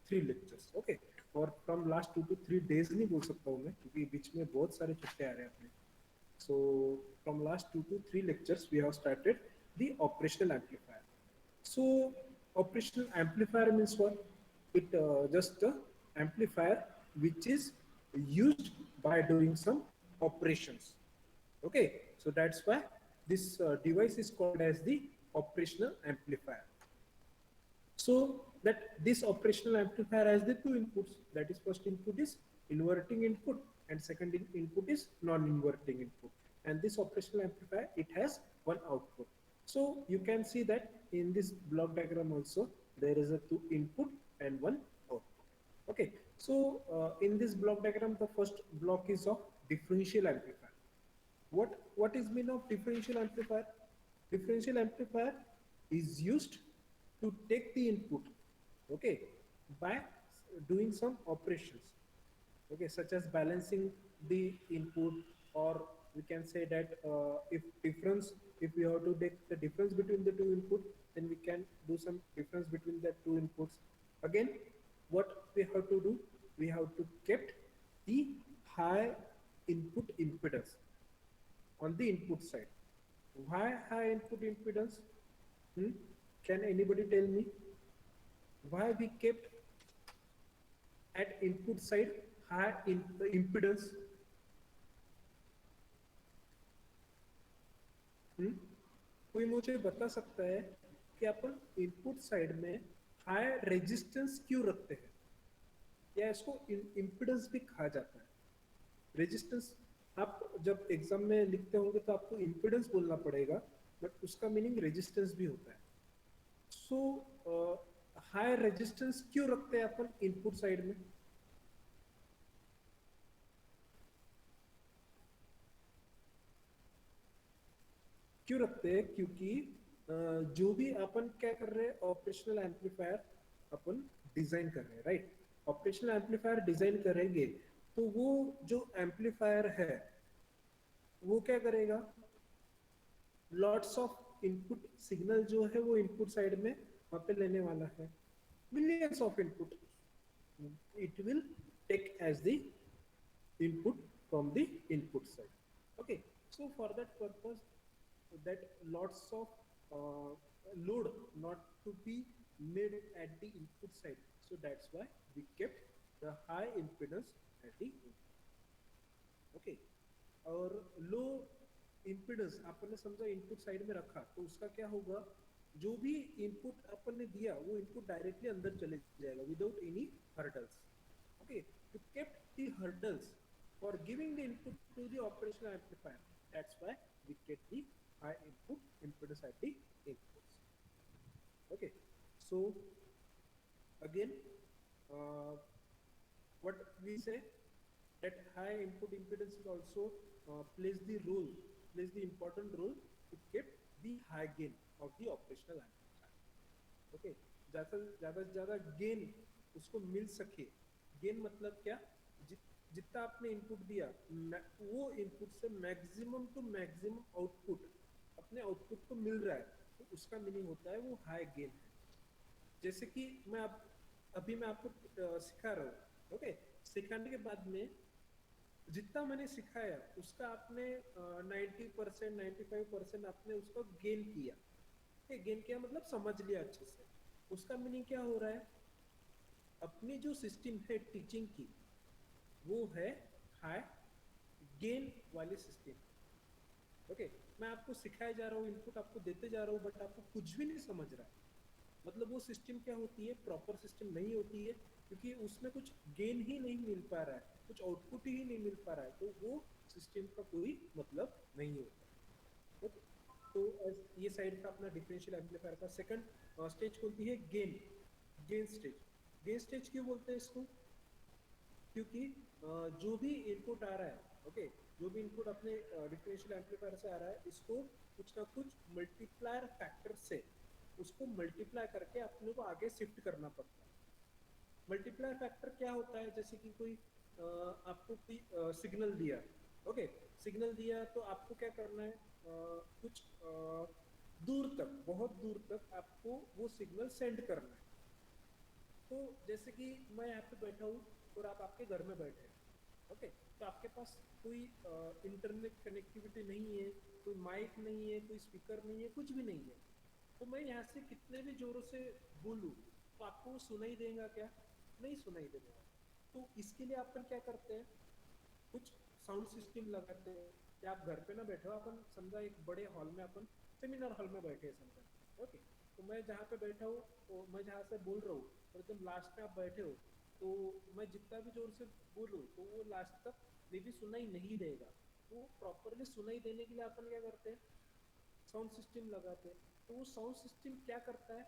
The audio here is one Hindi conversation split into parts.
3 लेक्चर्स, ओके। और फ्रॉम लास्ट 2 to 3 डेज नहीं बोल सकता हूँ मैं, क्योंकि बीच में बहुत सारे छुट्टे आ रहे हैं अपने। So from last 2 to 3 lectures, we have started the operational amplifier. So operational amplifier means what? It just amplifier which is used by doing some operations. Okay, so that's why this device is called as the operational amplifier. So that this operational amplifier has the two inputs. That is, first input is inverting input and second input is non-inverting input. And this operational amplifier, it has one output. So you can see that in this block diagram also, there is a two input and one output. Okay, so in this block diagram, the first block is of differential amplifier. What is mean of differential amplifier? Differential amplifier is used to take the input, okay, by doing some operations, okay, such as balancing the input, or we can say that if we have to take the difference between the two input, then we can do some difference between the two inputs. Again, what we have to do, we have to kept the high input impedance on the input side. Why high input impedance? Hmm? Can anybody tell me why we kept at input side high in impedance? Hmm? कोई मुझे बता सकता है कि अपन इनपुट साइड में हाई रेजिस्टेंस क्यों रखते हैं, या इसको इम्पिडेंस भी कहा जाता है? रेजिस्टेंस आप जब एग्जाम में लिखते होंगे तो आपको इम्पिडेंस बोलना पड़ेगा, बट उसका मीनिंग रेजिस्टेंस भी होता है। सो हाई रेजिस्टेंस क्यों रखते हैं अपन इनपुट साइड में? क्यों रखते हैं? क्योंकि जो भी अपन क्या कर रहे हैं, ऑपरेशनल एम्पलीफायर अपन डिजाइन कर रहे हैं, राइट? ऑपरेशनल एम्पलीफायर डिजाइन करेंगे तो वो जो एम्पलीफायर है वो क्या करेगा, लॉट्स ऑफ इनपुट सिग्नल जो है वो इनपुट साइड में वहां पे लेने वाला है, millions of input it will take as the input from the input side. Okay, so for that purpose, that lots of load not to be made at the input side, so that's why we kept the high impedance at the input. Okay, और लो इम्पिडेंस अपन ने समझा इनपुट साइड में रखा तो उसका क्या होगा, जो भी इनपुट अपन ने दिया वो इनपुट डायरेक्टली अंदर चले जाएगा without any hurdles. Okay, to kept the hurdles for giving the input to the operational amplifier, that's why we get the high input impedance at the inputs. Okay, so again, uh, what we say, that high input impedance is also plays the important role to keep the high gain of the operational amplifier. Okay, ज़्यादा से ज़्यादा गेन उसको मिल सके। गेन मतलब क्या, जितना आपने इनपुट दिया वो इनपुट से मैक्सिमम टू मैक्सिमम आउटपुट अपने आउटपुट को मिल रहा है, तो उसका मीनिंग होता है वो हाई गेन है। जैसे कि अभी मैं आपको सिखा रहा हूँ, ओके, सिखाने के बाद में जितना मैंने सिखाया उसका आपने 90% 95% आपने उसको गेन किया। गेन किया मतलब समझ लिया अच्छे से, उसका मीनिंग क्या हो रहा है, अपनी जो सिस्टम है टीचिंग की वो है हाई गेन वाली सिस्टम। ओके, मैं आपको सिखाया जा रहा हूँ, इनपुट आपको देते जा रहा हूँ, बट आपको कुछ भी नहीं समझ रहा है, मतलब वो सिस्टम क्या होती है, प्रॉपर सिस्टम नहीं होती है, क्योंकि उसमें कुछ गेन ही नहीं मिल पा रहा है, कुछ आउटपुट ही नहीं मिल पा रहा है, तो वो सिस्टम का कोई मतलब नहीं होता। ओके, तो ये साइड का अपना डिफरेंशियल एम्पलीफायर का सेकंड स्टेज कौन सी है, गेन स्टेज। गेन स्टेज क्यों बोलते हैं इसको, क्योंकि जो भी इनपुट आ रहा है, ओके, जो भी इनपुट अपने डिफरेंशियल एम्पलीफायर से आ रहा है, इसको कुछ ना कुछ मल्टीप्लायर फैक्टर से उसको मल्टीप्लाई करके अपने को आगे शिफ्ट करना पड़ता है। मल्टीप्लायर फैक्टर क्या होता है, जैसे कि कोई आपको कोई सिग्नल दिया, ओके, सिग्नल दिया तो आपको क्या करना है, कुछ दूर तक, बहुत दूर तक आपको वो सिग्नल सेंड करना है। तो जैसे कि मैं यहाँ पे बैठा हूँ और आप आपके घर में बैठे हैं, ओके, तो आपके पास कोई इंटरनेट कनेक्टिविटी नहीं है, कोई माइक नहीं है, कोई स्पीकर नहीं है, कुछ भी नहीं है, तो मैं यहाँ से कितने भी जोरों से बोलूँ तो आपको वो सुनाई देगा क्या? नहीं सुनाई देगा। तो इसके लिए अपन क्या करते हैं, कुछ साउंड सिस्टम लगाते हैं, या आप घर पे ना बैठे हो, अपन समझा एक बड़े हॉल में, अपन सेमिनार हॉल में बैठे हैं समझा, ओके, तो मैं जहाँ पे बैठा हूँ, तो मैं जहाँ से बोल रहा हूँ और एकदम लास्ट में आप बैठे हो, तो मैं जितना भी जोर से बोलूँ तो वो लास्ट तक मे भी सुनाई नहीं देगा। तो प्रॉपरली सुनाई देने के लिए अपन क्या करते हैं, साउंड सिस्टम लगाते हैं। तो वो साउंड सिस्टम क्या करता है,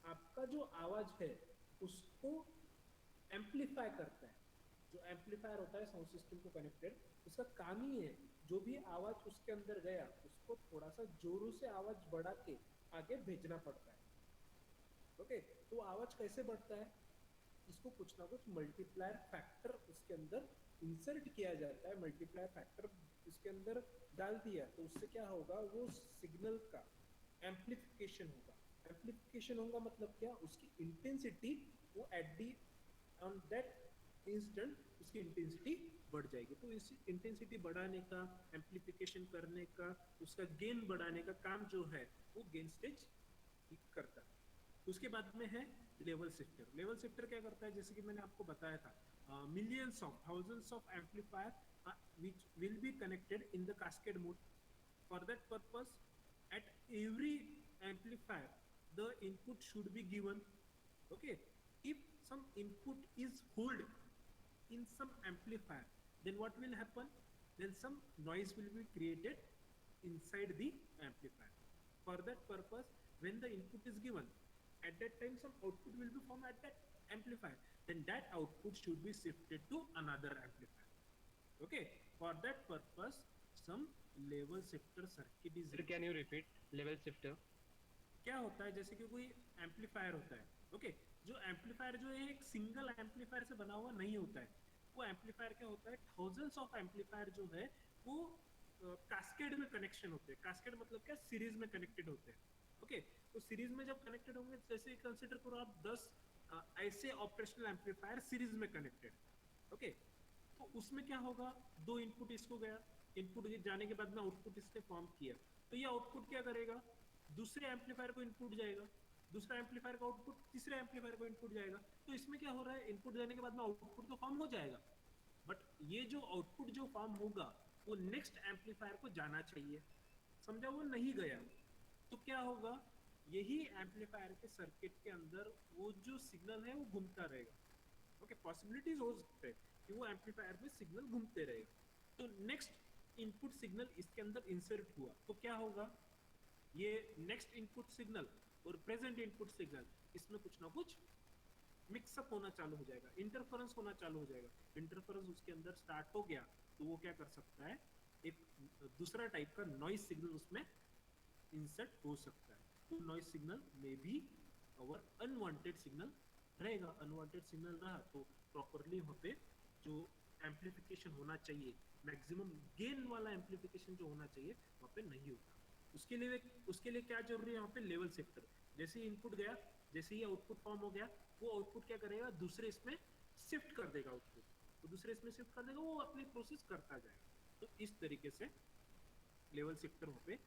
आपका जो आवाज है उसको एम्पलीफाई करता है। जो एम्पलीफायर होता है साउंड सिस्टम को कनेक्टेड, उसका काम ही है जो भी आवाज उसके अंदर गया उसको थोड़ा सा जोरों से आवाज बढ़ा के आगे भेजना पड़ता है, ओके। तो आवाज कैसे बढ़ता है, इसको कुछ ना कुछ मल्टीप्लायर फैक्टर उसके अंदर इंसर्ट किया जाता है, मल्टीप्लायर फैक्टर उसके अंदर डाल दिया तो उससे क्या होगा, वो सिग्नल का एम्पलीफिकेशन होगा। एम्पलीफिकेशन होगा मतलब क्या, उसकी इंटेंसिटी वो at the on that instant उसकी इंटेंसिटी बढ़ जाएगी। तो इस इंटेंसिटी बढ़ाने का, एम्पलीफिकेशन करने का, उसका गेन बढ़ाने का काम जो है वो गेन स्टेज करता है। उसके बाद में है लेवल शिफ्टर। लेवल शिफ्टर क्या करता है, जैसे कि मैंने आपको बताया था, millions of thousands of amplifier which will be connected in the cascade mode. For that purpose, at every amplifier the input should be given, okay. If some input is hold in some amplifier, then what will happen, then some noise will be created inside the amplifier. For that purpose, when the input is given, at that time some output will be formed at that amplifier, then that output should be shifted to another amplifier, okay. For that purpose, some level shifter circuit is Sir, can you repeat level shifter? क्या होता है, जैसे कि कोई एम्पलीफायर होता है, ओके, जो एम्पलीफायर जो है एक सिंगल एम्पलीफायर से बना हुआ नहीं होता है। वो एम्पलीफायर क्या होता है, थाउजेंड्स ऑफ एम्पलीफायर जो है वो कास्केड में कनेक्शन होते हैं। कास्केड मतलब क्या, सीरीज में कनेक्टेड होते हैं, ओके। तो सीरीज में जब कनेक्टेड होंगे, जैसे कंसिडर करो आप 10 ऐसे ऑपरेशनल एम्पलीफायर सीरीज में कनेक्टेड, ओके। तो उसमें क्या होगा, दो इनपुट इसको गया, इनपुट जाने के बाद में आउटपुट इसने फॉर्म किया, तो ये आउटपुट क्या करेगा, दूसरे एम्पलीफायर को इनपुट जाएगा, दूसरा एम्पलीफायर का आउटपुट तीसरे एम्पलीफायर को इनपुट जाएगा। तो इसमें क्या हो रहा है, इनपुट देने के बाद में आउटपुट तो फॉर्म हो जाएगा, बट ये जो आउटपुट जो फॉर्म होगा वो नेक्स्ट एम्पलीफायर को जाना चाहिए, समझा, वो नहीं गया, तो क्या होगा, यही एम्पलीफायर के सर्किट के अंदर वो जो सिग्नल है वो घूमता रहेगा, ओके। पॉसिबिलिटीज हो सकते हैं कि वो एम्पलीफायर में सिग्नल घूमते रहेगा। तो नेक्स्ट इनपुट सिग्नल इसके अंदर इंसर्ट हुआ तो क्या होगा, ये नेक्स्ट इनपुट सिग्नल और प्रेजेंट इनपुट सिग्नल, इसमें कुछ ना कुछ मिक्सअप होना चालू हो जाएगा, इंटरफेरेंस होना चालू हो जाएगा। इंटरफेरेंस उसके अंदर स्टार्ट हो गया तो वो क्या कर सकता है, एक दूसरा टाइप का नॉइज सिग्नल उसमें इंसर्ट हो सकता है। तो नॉइज सिग्नल में भी और अनवांटेड सिग्नल रहेगा। अनवांटेड सिग्नल रहा तो प्रॉपरली वहाँ पे जो एम्पलीफिकेशन होना चाहिए, मैक्सिमम गेन वाला एम्पलीफिकेशन जो होना चाहिए वहाँ पे नहीं होता। उसके लिए क्या जरूरी है, यहाँ पे लेवल शिफ्टर। जैसे ही इनपुट गया, जैसे ही आउटपुट फॉर्म हो गया, वो आउटपुट क्या करेगा, दूसरे इसमें शिफ्ट कर देगा आउटपुट, तो दूसरे इसमें शिफ्ट कर देगा, वो अपनी प्रोसेस करता जाएगा। तो इस तरीके से लेवल शिफ्टर वहाँ पे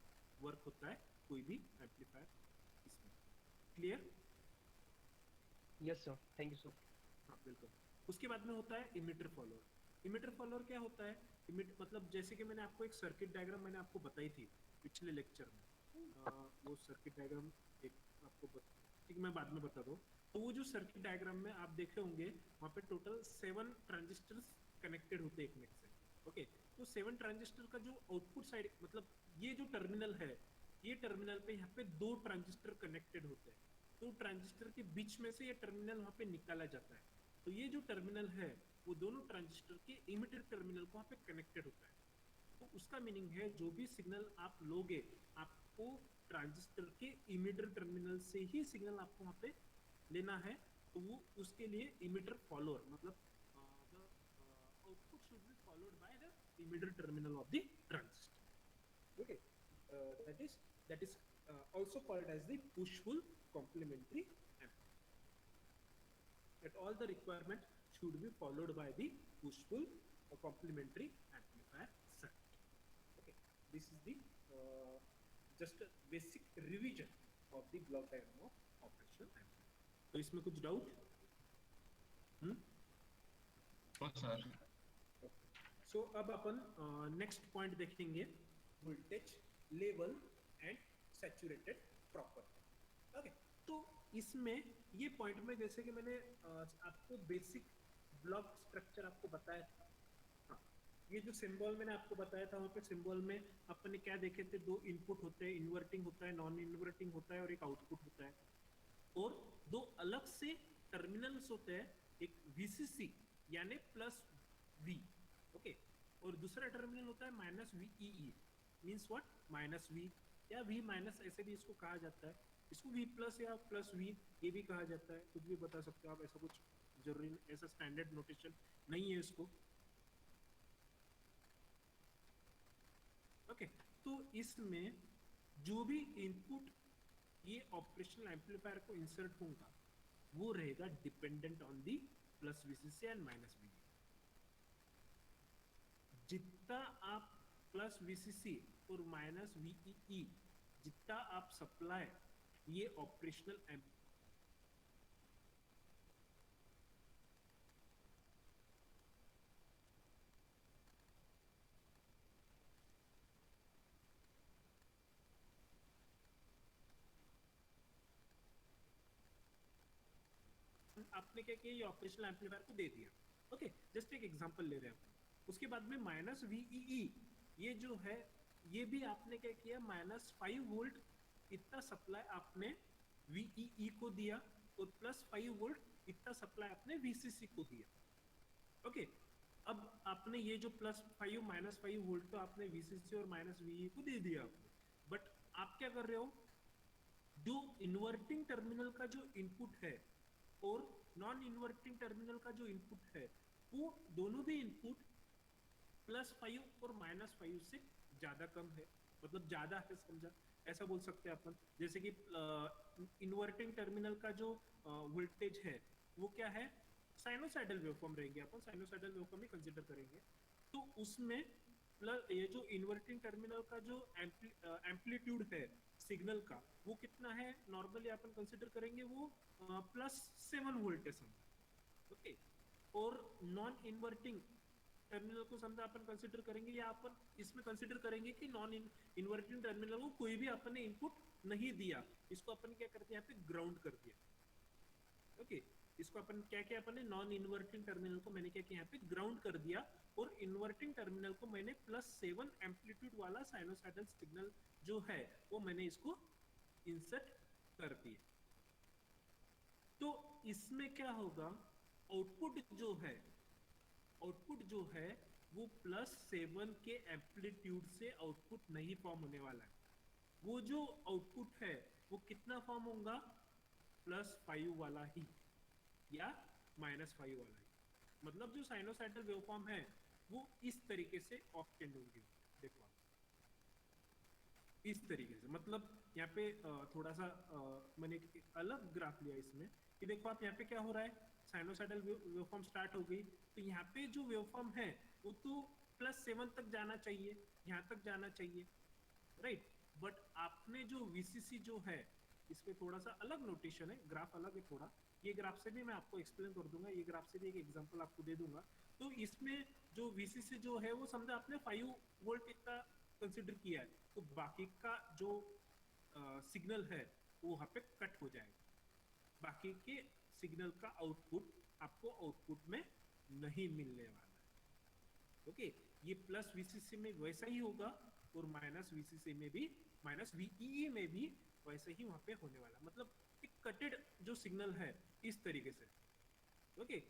वर्क होता है कोई भी एम्पलीफायर इसमें। Clear? Yes, sir. Thank you, sir. हाँ बिल्कुल। उसके बाद में होता है इमिटर फॉलोअर। इमिटर फॉलोअर क्या होता है, इमिट मतलब जैसे कि मैंने आपको एक सर्किट डायग्राम मैंने आपको बताई थी पिछले लेक्चर में, वो सर्किट डायग्राम एक आपको ठीक मैं बाद में बता दूँ। तो वो जो सर्किट डायग्राम में आप देखे होंगे वहाँ पे टोटल 7 ट्रांजिस्टर्स कनेक्टेड होते हैं एक में से, ओके। तो 7 ट्रांजिस्टर का जो आउटपुट साइड मतलब ये जो टर्मिनल है, ये टर्मिनल पे यहाँ पे 2 ट्रांजिस्टर कनेक्टेड होते हैं। तो ट्रांजिस्टर के बीच में से ये टर्मिनल वहाँ पे निकाला जाता है। तो ये जो टर्मिनल है वो दोनों ट्रांजिस्टर के इमिटर टर्मिनल को वहाँ पे कनेक्टेड होता है। तो उसका मीनिंग है जो भी सिग्नल आप लोगे, आपको ट्रांजिस्टर के इमिटर टर्मिनल से ही सिग्नल आपको वहाँ पे लेना है। तो वो उसके लिए इमिटर फॉलोअर मतलब the output should be followed by the emitter terminal of the transistor, okay. That is also called as the push pull complementary amplifier. that all the requirement should be followed by the push pull or complementary amplifier circuit. Okay, this is the just a basic revision of the block diagram of operational amplifier. तो इसमें कुछ डाउट? सर सो अब अपन नेक्स्ट पॉइंट देखेंगे, voltage level and saturated proper. Okay, तो इसमें ये पॉइंट में जैसे कि मैंने आपको बेसिक ब्लॉक स्ट्रक्चर आपको बताया था। हाँ, ये जो सिंबल मैंने आपको बताया था, वहाँ पे सिंबल में अपन ने क्या देखे थे, दो इनपुट होते हैं, इन्वर्टिंग होता है, नॉन इन्वर्टिंग होता है और एक आउटपुट होता है, और दो अलग से टर्मिनल्स होते हैं, एक VCC यानी प्लस V, ओके, और दूसरा टर्मिनल होता है minus VEE, means what, minus V या V माइनस, ऐसे भी इसको कहा जाता है, इसको V प्लस या प्लस V ये भी कहा जाता है, कुछ भी बता सकते हो आप, ऐसा कुछ जरूरी ऐसा स्टैंडर्ड नोटेशन नहीं है इसको। ओके, तो इसमें जो भी इनपुट ये ऑपरेशनल एम्पलीफायर को इंसर्ट होगा वो रहेगा dependent on the plus VCC and minus VE। जितना आप प्लस VCC और माइनस VEE जितना आप सप्लाई ये ऑपरेशनल आपने क्या किया, ये ऑपरेशनल एम्पलीफायर को दे दिया। ओके, जस्ट एक एग्जांपल ले रहे हैं आप। उसके बाद में माइनस VEE ये जो है, ये भी आपने क्या किया, माइनस 5 वोल्ट इतना सप्लाई आपने VEE को दिया और प्लस 5 वोल्ट इतना सप्लाई आपने VCC को दिया। ओके, अब आपने ये जो प्लस 5 माइनस 5 वोल्ट तो आपने VCC और माइनस VEE को दे दिया आपने, बट आप क्या कर रहे हो, जो इन्वर्टिंग टर्मिनल का जो इनपुट है और नॉन इन्वर्टिंग टर्मिनल का जो इनपुट है, वो दोनों भी इनपुट प्लस 5 और माइनस 5 से ज्यादा कम है, मतलब ज्यादा है, समझा, ऐसा बोल सकते हैं अपन। जैसे कि इन्वर्टिंग टर्मिनल का जो वोल्टेज है वो क्या है, साइनोसाइडल वेवफॉर्म रहेंगे, अपन साइनोसाइडल वेवफॉर्म ही कंसीडर करेंगे। तो उसमें प्लस ये जो इन्वर्टिंग टर्मिनल का जो एम्पलीट्यूड है सिग्नल का, वो कितना है, नॉर्मली अपन कंसीडर करेंगे वो प्लस 7 वोल्ट है समझा। ओके, और नॉन इन्वर्टिंग टर्मिनल को समझा अपन कंसीडर करेंगे, या अपन इसमें कंसीडर करेंगे कि नॉन इन्वर्टिंग टर्मिनल को कोई भी अपन ने इनपुट नहीं दिया, इसको अपन क्या करते हैं, यहाँ पे ग्राउंड कर दिया। ओके, इसको अपन क्या किया, अपन ने नॉन इन्वर्टिंग टर्मिनल को मैंने क्या किया, यहाँ पे ग्राउंड कर दिया, और इन्वर्टिंग टर्मिनल को मैंने प्लस 7 एम्पलीट्यूड वाला साइनोसाइडल सिग्नल जो है वो मैंने इसको इंसर्ट कर दिया। तो इसमें क्या होगा, आउटपुट जो है वो प्लस 7 के एम्पलीट्यूड से आउटपुट नहीं फॉर्म होने वाला है। वो जो आउटपुट है वो कितना फॉर्म होगा, प्लस 5 वाला ही या माइनस 5 वाला ही। मतलब जो साइनोसाइडल वेवफॉर्म है वो इस तरीके से ऑप्टेंड होंगे। देखो आप इस तरीके से, मतलब यहाँ पे थोड़ा सा मैंने एक अलग ग्राफ लिया इसमें कि देखो आप यहाँ पे क्या हो रहा है, साइनोसाइडल वेवफॉर्म स्टार्ट हो गई, तो यहाँ पे जो वेवफॉर्म है वो तो प्लस 7 तक जाना चाहिए, यहाँ तक जाना चाहिए, राइट। बट आपने जो VCC जो है, इसमें थोड़ा सा अलग नोटेशन है, ग्राफ अलग है थोड़ा, ये ग्राफ से भी मैं आपको एक्सप्लेन कर दूंगा, ये ग्राफ से भी एक एग्जांपल आपको दे दूंगा। तो इसमें जो VCC जो है वो समझा आपने 5 वोल्ट इतना कंसीडर किया है, तो बाकी का जो सिग्नल है वो वहाँ पे कट हो जाएगा, बाकी के सिग्नल का आउटपुट आपको आउटपुट में नहीं मिलने वाला है। ओके, ये प्लस VCC में वैसा ही होगा और माइनस VCC में भी, माइनस VEE में भी वैसे ही वहाँ पे होने वाला, मतलब एक कटेड जो सिग्नल है इस तरीके से। Okay,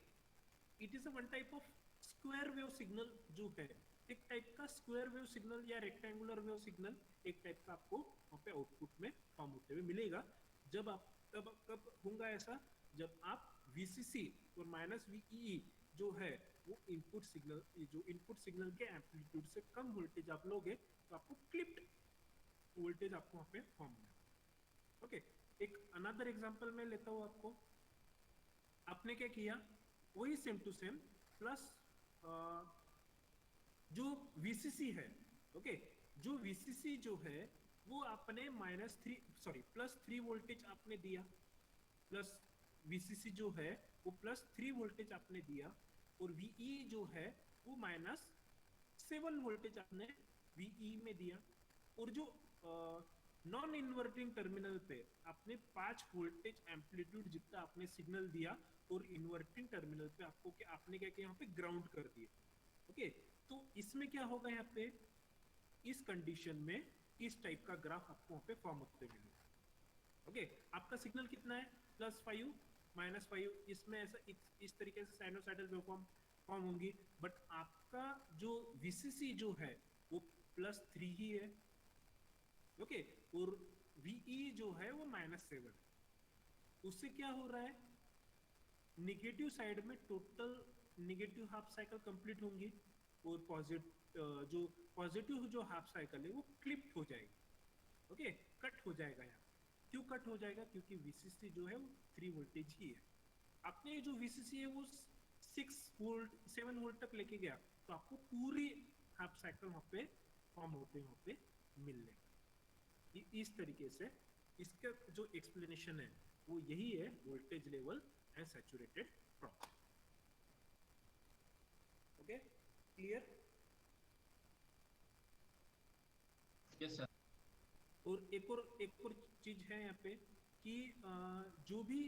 it is a one type of square wave signal जो है, एक टाइप का स्क्वायर वेव सिग्नल या रेक्टेंगुलर वेव सिग्नल एक टाइप का आपको वहाँ पे आउटपुट में फॉर्म होते हुए मिलेगा। जब आप कब होगा ऐसा, जब आप VCC और माइनस VEE जो है वो इनपुट सिग्नल, जो इनपुट सिग्नल के एम्पलीट्यूड से कम वोल्टेज आप लोगे तो आपको क्लिप्ड वोल्टेज आपको वहाँ पे फॉर्म होगा। ओके, एक अनदर एग्जांपल मैं लेता हूँ आपको। आपने क्या किया, वही सेम टू सेम प्लस जो VCC है, ओके, जो VCC जो है वो आपने +3 वोल्टेज आपने दिया, प्लस VCC जो है वो +3 वोल्टेज आपने दिया, और VE जो है वो -7 वोल्टेज आपने VE में दिया, और जो नॉन इन्वर्टिंग टर्मिनल पे आपने 5 वोल्टेज एम्पलीट्यूड जितना आपने सिग्नल दिया, और इन्वर्टिंग टर्मिनल पे आपने क्या किया, यहाँ पे ग्राउंड कर दिया, ओके। तो इसमें क्या होगा, यहाँ पे इस कंडीशन में इस टाइप का ग्राफ आपको वहां पे फॉर्म होते मिलेगा, ओके। आपका सिग्नल कितना है, +5 -5, इसमें ऐसा इस तरीके से साइनोसाइडल वेवफॉर्म फॉर्म होंगी, बट आपका जो VCC जो है वो +3 ही है, ओके, और VE जो है वो -7 है। उससे क्या हो रहा है, निगेटिव साइड में total negative half cycle complete होंगी, और पॉजिटिव जो हाफ साइकिल है वो क्लिप हो जाएगी, ओके, कट हो जाएगा। यहाँ क्यों कट हो जाएगा, क्योंकि VCC जो है वो 3 वोल्टेज ही है। आपने जो VCC है वो 7 वोल्ट तक लेके गया, तो आपको पूरी हाफ साइकिल वहां पे फॉर्म होते वहां पे मिलने इस तरीके से इसका जो एक्सप्लेनेशन है वो यही है, voltage level and saturated property, okay, clear. Yes sir. और एक और चीज है यहाँ पे कि जो भी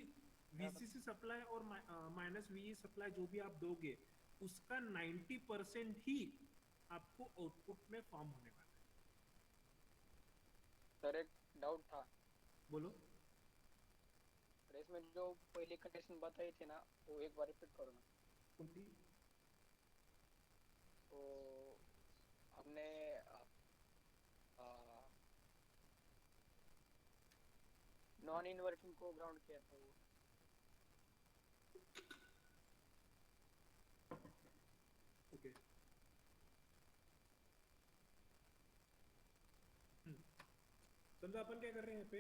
VCC सप्लाई और -VE सप्लाई जो भी आप दोगे, उसका 90% ही आपको आउटपुट में फॉर्म होने वाला है। सर एक डाउट था, बोलो। सर इसमें जो पहली कंडीशन बताई थी ना, वो एक बार रिपीट करो ना। कौन सी? तो हमने नॉन इन्वर्टिंग को ग्राउंड किया था वो। ओके, समझो अपन क्या कर रहे हैं यहाँ पे,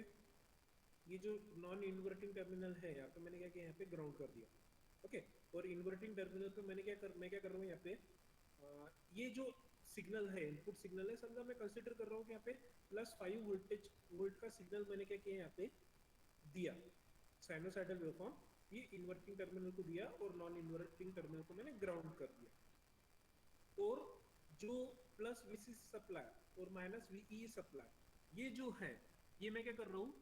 ये जो नॉन इन्वर्टिंग टर्मिनल है यहाँ पे मैंने क्या किया, यहाँ पे ग्राउंड कर दिया, ओके। और इन्वर्टिंग टर्मिनल पे मैं क्या कर रहा हूँ यहाँ पे, ये जो सिग्नल है, इनपुट सिग्नल है, समझा मैं कंसीडर कर रहा हूँ कि यहाँ पे +5 वोल्ट का सिग्नल मैंने क्या किया, यहाँ पे दिया साइनोसाइडल वेवफॉर्म, ये इन्वर्टिंग टर्मिनल को दिया, और नॉन इन्वर्टिंग टर्मिनल को मैंने ग्राउंड कर दिया। और जो +VCC सप्लाई और -VE सप्लाई, ये जो है, ये मैं क्या कर रहा हूँ,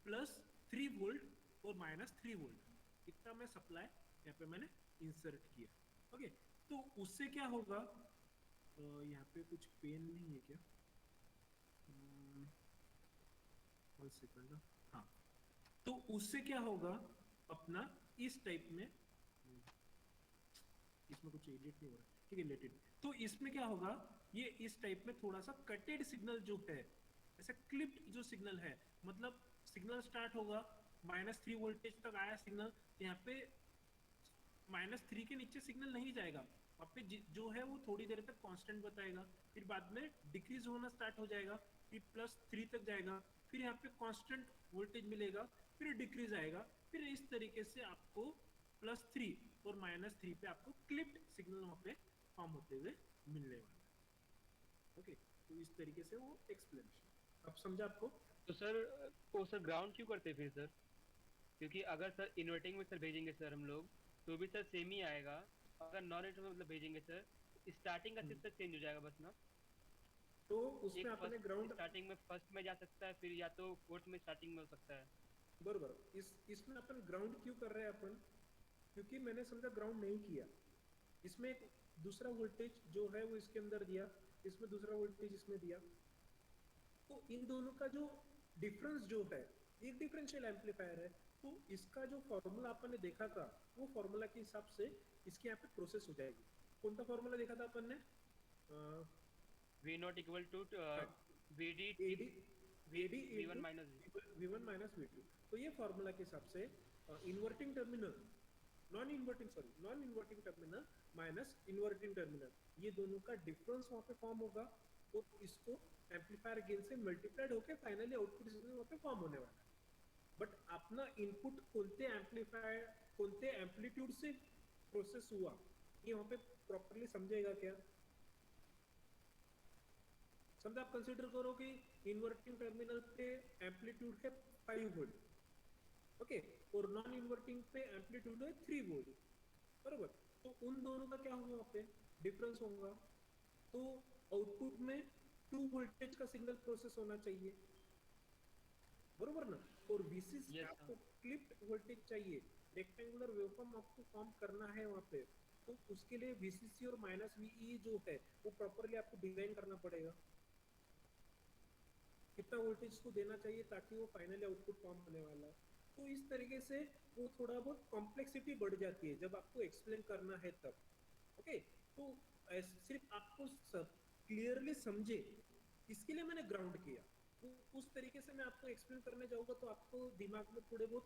+3 वोल्ट और -3 वोल्ट इतना मैं सप्लाई यहाँ पे मैंने इंसर्ट किया, ओके। तो उससे क्या होगा, यहाँ पे कुछ पेन नहीं है क्या, 1 सेकंड, हाँ। तो उससे क्या होगा, अपना इस टाइप में, इसमें कुछ एडिट नहीं हो रहा, ठीक है, लेटेड। तो इसमें क्या होगा, ये इस टाइप में थोड़ा सा कटेड सिग्नल जो है, ऐसा क्लिप्ड जो सिग्नल है, मतलब सिग्नल स्टार्ट होगा, -3 वोल्टेज तक आया सिग्नल, यहाँ पे -3 के नीचे सिग्नल नहीं जाएगा, वहाँ पे जो है वो थोड़ी देर तक कांस्टेंट बताएगा, फिर बाद में डिक्रीज होना स्टार्ट हो जाएगा, फिर +3 तक जाएगा, फिर यहाँ पे कांस्टेंट वोल्टेज मिलेगा, फिर डिक्रीज आएगा, फिर इस तरीके से आपको +3 और -3 पे आपको क्लिप्ड सिग्नल वहाँ पे फॉर्म होते हुए मिलने वाला है, ओके। तो इस तरीके से वो एक्सप्लेनेशन, अब समझा आपको। तो सर वो सर ग्राउंड क्यों करते फिर सर, क्योंकि अगर सर इन्वर्टिंग में सर भेजेंगे सर हम लोग, तो भी सर सेम ही आएगा, अगर नॉन इन्वर्टिंग में मतलब भेजेंगे सर, स्टार्टिंग का सिर्फ चेंज हो जाएगा बस ना। तो उसमें एक अपने ग्राउंड स्टार्टिंग में फर्स्ट में जा सकता है, फिर या तो फोर्थ में स्टार्टिंग में हो सकता है। बरोबर, इसमें अपन ग्राउंड क्यों कर रहे हैं अपन, क्योंकि मैंने समझा ग्राउंड नहीं किया, इसमें एक दूसरा वोल्टेज जो है वो इसके अंदर दिया, इसमें दूसरा वोल्टेज इसमें दिया, तो इन दोनों का जो डिफरेंस जो है, एक डिफरेंशियल एम्पलीफायर है, तो इसका जो फॉर्मूला अपन ने देखा था, वो फॉर्मूला के हिसाब से इसके यहाँ पे प्रोसेस हो जाएगी। कौन सा फॉर्मूला देखा था अपन ने, V0 equal to VD V1 minus V1 - V2, तो ये फॉर्मूला के हिसाब से inverting terminal, non inverting terminal minus inverting terminal, ये दोनों का डिफरेंस वहाँ पे फॉर्म होगा, और इसको एम्पलीफायर गेन से मल्टीप्लाइड होकर फाइनली आउटपुट सिग्नल वहाँ पे फॉर्म होने वाला है। बट अपना इनपुट कोणते एम्पलीफायर कोणते एम्पलीट्यूड से प्रोसेस हुआ ये वहाँ पे प्रॉपरली समझेगा क्या? समझा, आप कंसीडर करो कि इन्वर्टिंग टर्मिनल पे एम्पलीट्यूड है 5 वोल्ट, ओके, और नॉन इन्वर्टिंग पे एम्पलीट्यूड है 3 वोल्ट, बरोबर? तो उन दोनों का क्या होगा, वहाँ पे डिफरेंस होगा, तो आउटपुट में 2 वोल्टेज का सिग्नल प्रोसेस होना चाहिए, बरोबर ना? और VCC Yes, आपको क्लिप्ड वोल्टेज चाहिए, रेक्टेंगुलर वेवफॉर्म आपको फॉर्म करना है वहाँ पे, तो उसके लिए VCC और -VE जो है वो प्रॉपरली आपको डिजाइन करना पड़ेगा, कितना वोल्टेज को देना चाहिए ताकि वो फाइनली आउटपुट फॉर्म होने वाला है। तो इस तरीके से वो थोड़ा बहुत कॉम्प्लेक्सिटी बढ़ जाती है जब आपको एक्सप्लेन करना है तब, ओके? तो सिर्फ आपको सब क्लियरली समझे इसके लिए मैंने ग्राउंड किया, तो उस तरीके से मैं आपको एक्सप्लेन करने जाऊंगा तो आपको दिमाग में थोड़े बहुत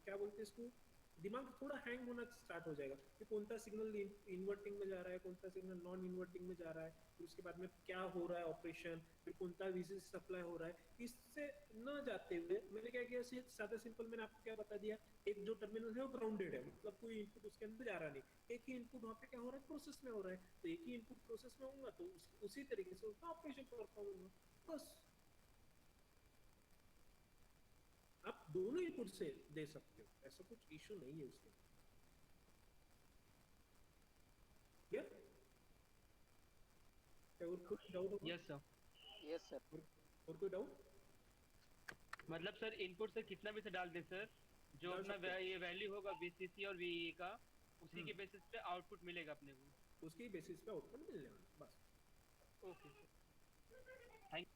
क्या बोलते हैं इसको, दिमाग थोड़ा हैंग होना स्टार्ट हो जाएगा कि कौन सा सिग्नल इन्वर्टिंग में जा रहा है, कौन सा सिग्नल नॉन इन्वर्टिंग में जा रहा है, फिर उसके बाद में क्या हो रहा है ऑपरेशन, फिर कौन सा VCC सप्लाई हो रहा है। इससे न जाते हुए मैंने क्या किया, सादा सिंपल मैंने आपको क्या बता दिया, एक जो टर्मिनल है वो ग्राउंडेड है, मतलब कोई इनपुट उसके अंदर जा रहा नहीं, एक ही इनपुट वहाँ पे क्या हो रहा है, प्रोसेस में हो रहा है, तो एक ही इनपुट प्रोसेस में होगा तो उसी तरीके से उसका ऑपरेशन परफॉर्म होगा, बस। आप दोनों इनपुट से दे सकते हो, ऐसा कुछ इशू नहीं है उसके, क्लियर? और कोई डाउट होगा? Yes sir. Yes sir. और कोई डाउट? मतलब सर इनपुट से कितना भी से डाल दे सर, जो डाल अपना सकते हो। ये वैल्यू होगा VCC और VE का, उसी के हम्म। बेसिस पे आउटपुट मिलेगा अपने को। उसकी बेसिस पे आउटपुट मिलने वाला, बस। ओके सर, थैंक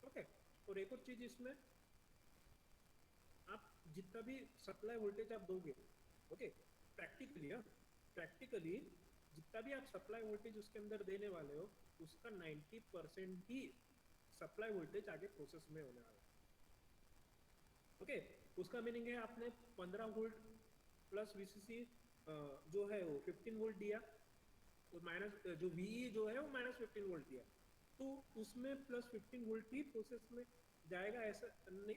ओके, और एक और चीज इसमें, आप जितना भी सप्लाई वोल्टेज आप दोगे, ओके, प्रैक्टिकली, हाँ, प्रैक्टिकली जितना भी आप सप्लाई वोल्टेज उसके अंदर देने वाले हो उसका 90% ही सप्लाई वोल्टेज आगे प्रोसेस में होने वाला है, ओके? उसका मीनिंग है आपने 15 वोल्ट प्लस VCC जो है वो 15 वोल्ट दिया, और माइनस जो VE जो है वो -15 वोल्ट दिया, तो उसमें +15 वोल्ट ही प्रोसेस में जाएगा,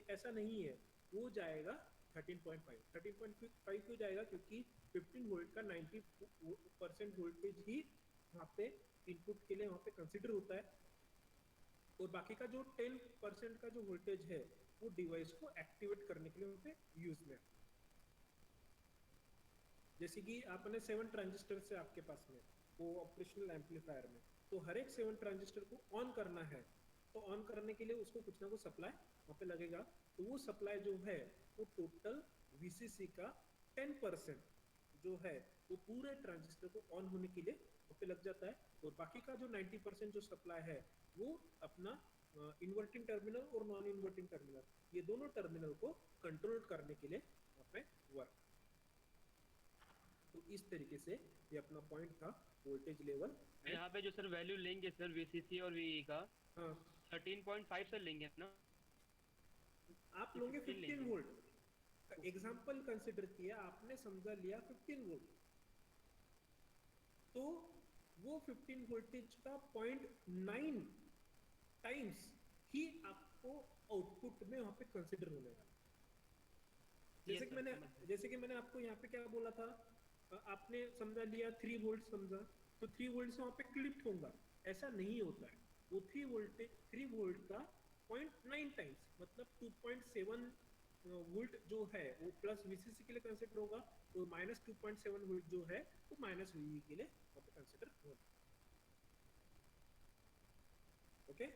ऐसा नहीं है, वो जाएगा 13.5 क्यों जाएगा, क्योंकि 15 वोल्ट का 90% वोल्टेज ही वहाँ पे इनपुट के लिए वहाँ पे कंसिडर होता है, और बाकी का जो 10% का जो वोल्टेज है वो डिवाइस को एक्टिवेट करने के लिए वहाँ पे यूज में, जैसे कि आपने 7 ट्रांजिस्टर से आपके पास में वो ऑपरेशनल एम्पलीफायर में, तो हर एक 7 ट्रांजिस्टर को ऑन करना है, तो ऑन करने के लिए उसको कुछ ना कुछ सप्लाई वहाँ पे लगेगा, तो वो सप्लाई जो है वो टोटल VCC का 10% जो है वो पूरे ट्रांजिस्टर को ऑन होने के लिए वहाँ पे लग जाता है, और बाकी का जो 90% जो सप्लाई है वो अपना इन्वर्टिंग टर्मिनल और नॉन इन्वर्टिंग टर्मिनल, ये दोनों टर्मिनल को कंट्रोल करने के लिए वहाँ पे वर्क। तो इस तरीके से ये अपना पॉइंट था वोल्टेज लेवल। यहाँ पे जो सर वैल्यू लेंगे सर VCC और VE का, हाँ, 13.5 सर लेंगे ना? आप लोगे 15 लेंगे। वोल्ट एग्जांपल कंसिडर किया आपने, समझा लिया 15 वोल्ट, तो वो 15 वोल्टेज का 0.9 टाइम्स ही आपको आउटपुट में वहां पे कंसिडर होने वाला, Yes, sir, समझ गए। जैसे कि मैंने आपको यहाँ पे क्या बोला था, आपने समझा लिया 3 वोल्ट समझा, तो 3 वोल्ट से वहाँ पे क्लिप्ट होगा, ऐसा नहीं होता है, वो 3 वोल्ट का 0.9 टाइम्स मतलब 2.7 वोल्ट जो है वो प्लस VCC के लिए कंसिडर होगा, और -2.7 वोल्ट जो है वो -VE के लिए वहाँ पे कंसिडर होगा, ओके?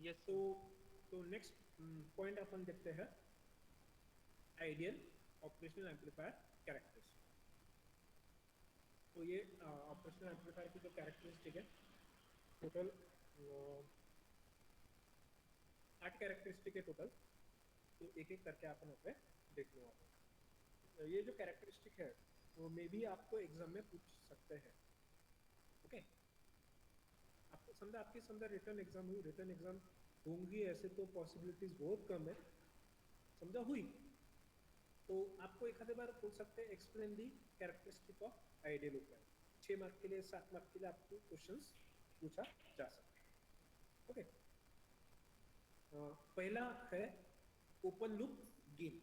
यस तो नेक्स्ट पॉइंट अपन देखते हैं, आइडियल ऑपरेशनल एम्पलीफायर कैरेक्टरिस्टिक। तो ये ऑपरेशनल एम्पलीफायर की जो कैरेक्टरिस्टिक है, टोटल 8 कैरेक्टरिस्टिक है टोटल, तो एक एक करके अपन यहाँ पे देख लो। आप ये जो कैरेक्टरिस्टिक है वो मे भी आपको एग्जाम में पूछ सकते हैं, ओके? आपको समझा, आपकी समझा रिटर्न एग्जाम हुई, रिटर्न एग्जाम होंगी ऐसे तो पॉसिबिलिटीज बहुत कम है, समझा हुई, तो आपको एक आधे बार पूछ सकते हैं explain the characteristic of ideal operator, 6 mark के लिए 7 मार्क के लिए आपको क्वेश्चंस पूछा जा सकता है। ओके, पहला है open loop gain.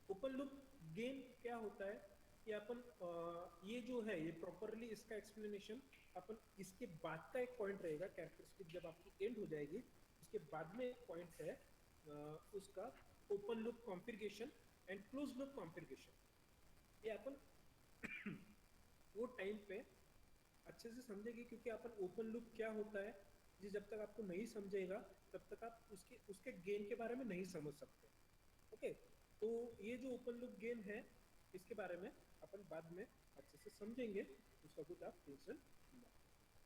Open loop gain क्या होता है कि अपन ये जो है ये प्रॉपरली इसका एक्सप्लेनेशन अपन इसके बाद का एक पॉइंट रहेगा, कैरेक्टरिस्टिक जब आपकी एंड हो जाएगी उसके बाद में एक पॉइंट है उसका open loop configuration and close loop configuration. ये अपन वो टाइम पे अच्छे से समझेंगे, क्योंकि अपन ओपन लूप क्या होता है जी जब तक आपको नहीं समझेगा तब तक आप उसके गेन के बारे में नहीं समझ सकते। ओके, तो ये जो ओपन लूप गेन है इसके बारे में अपन बाद में अच्छे से समझेंगे, उसका कुछ आप टेंशन मत।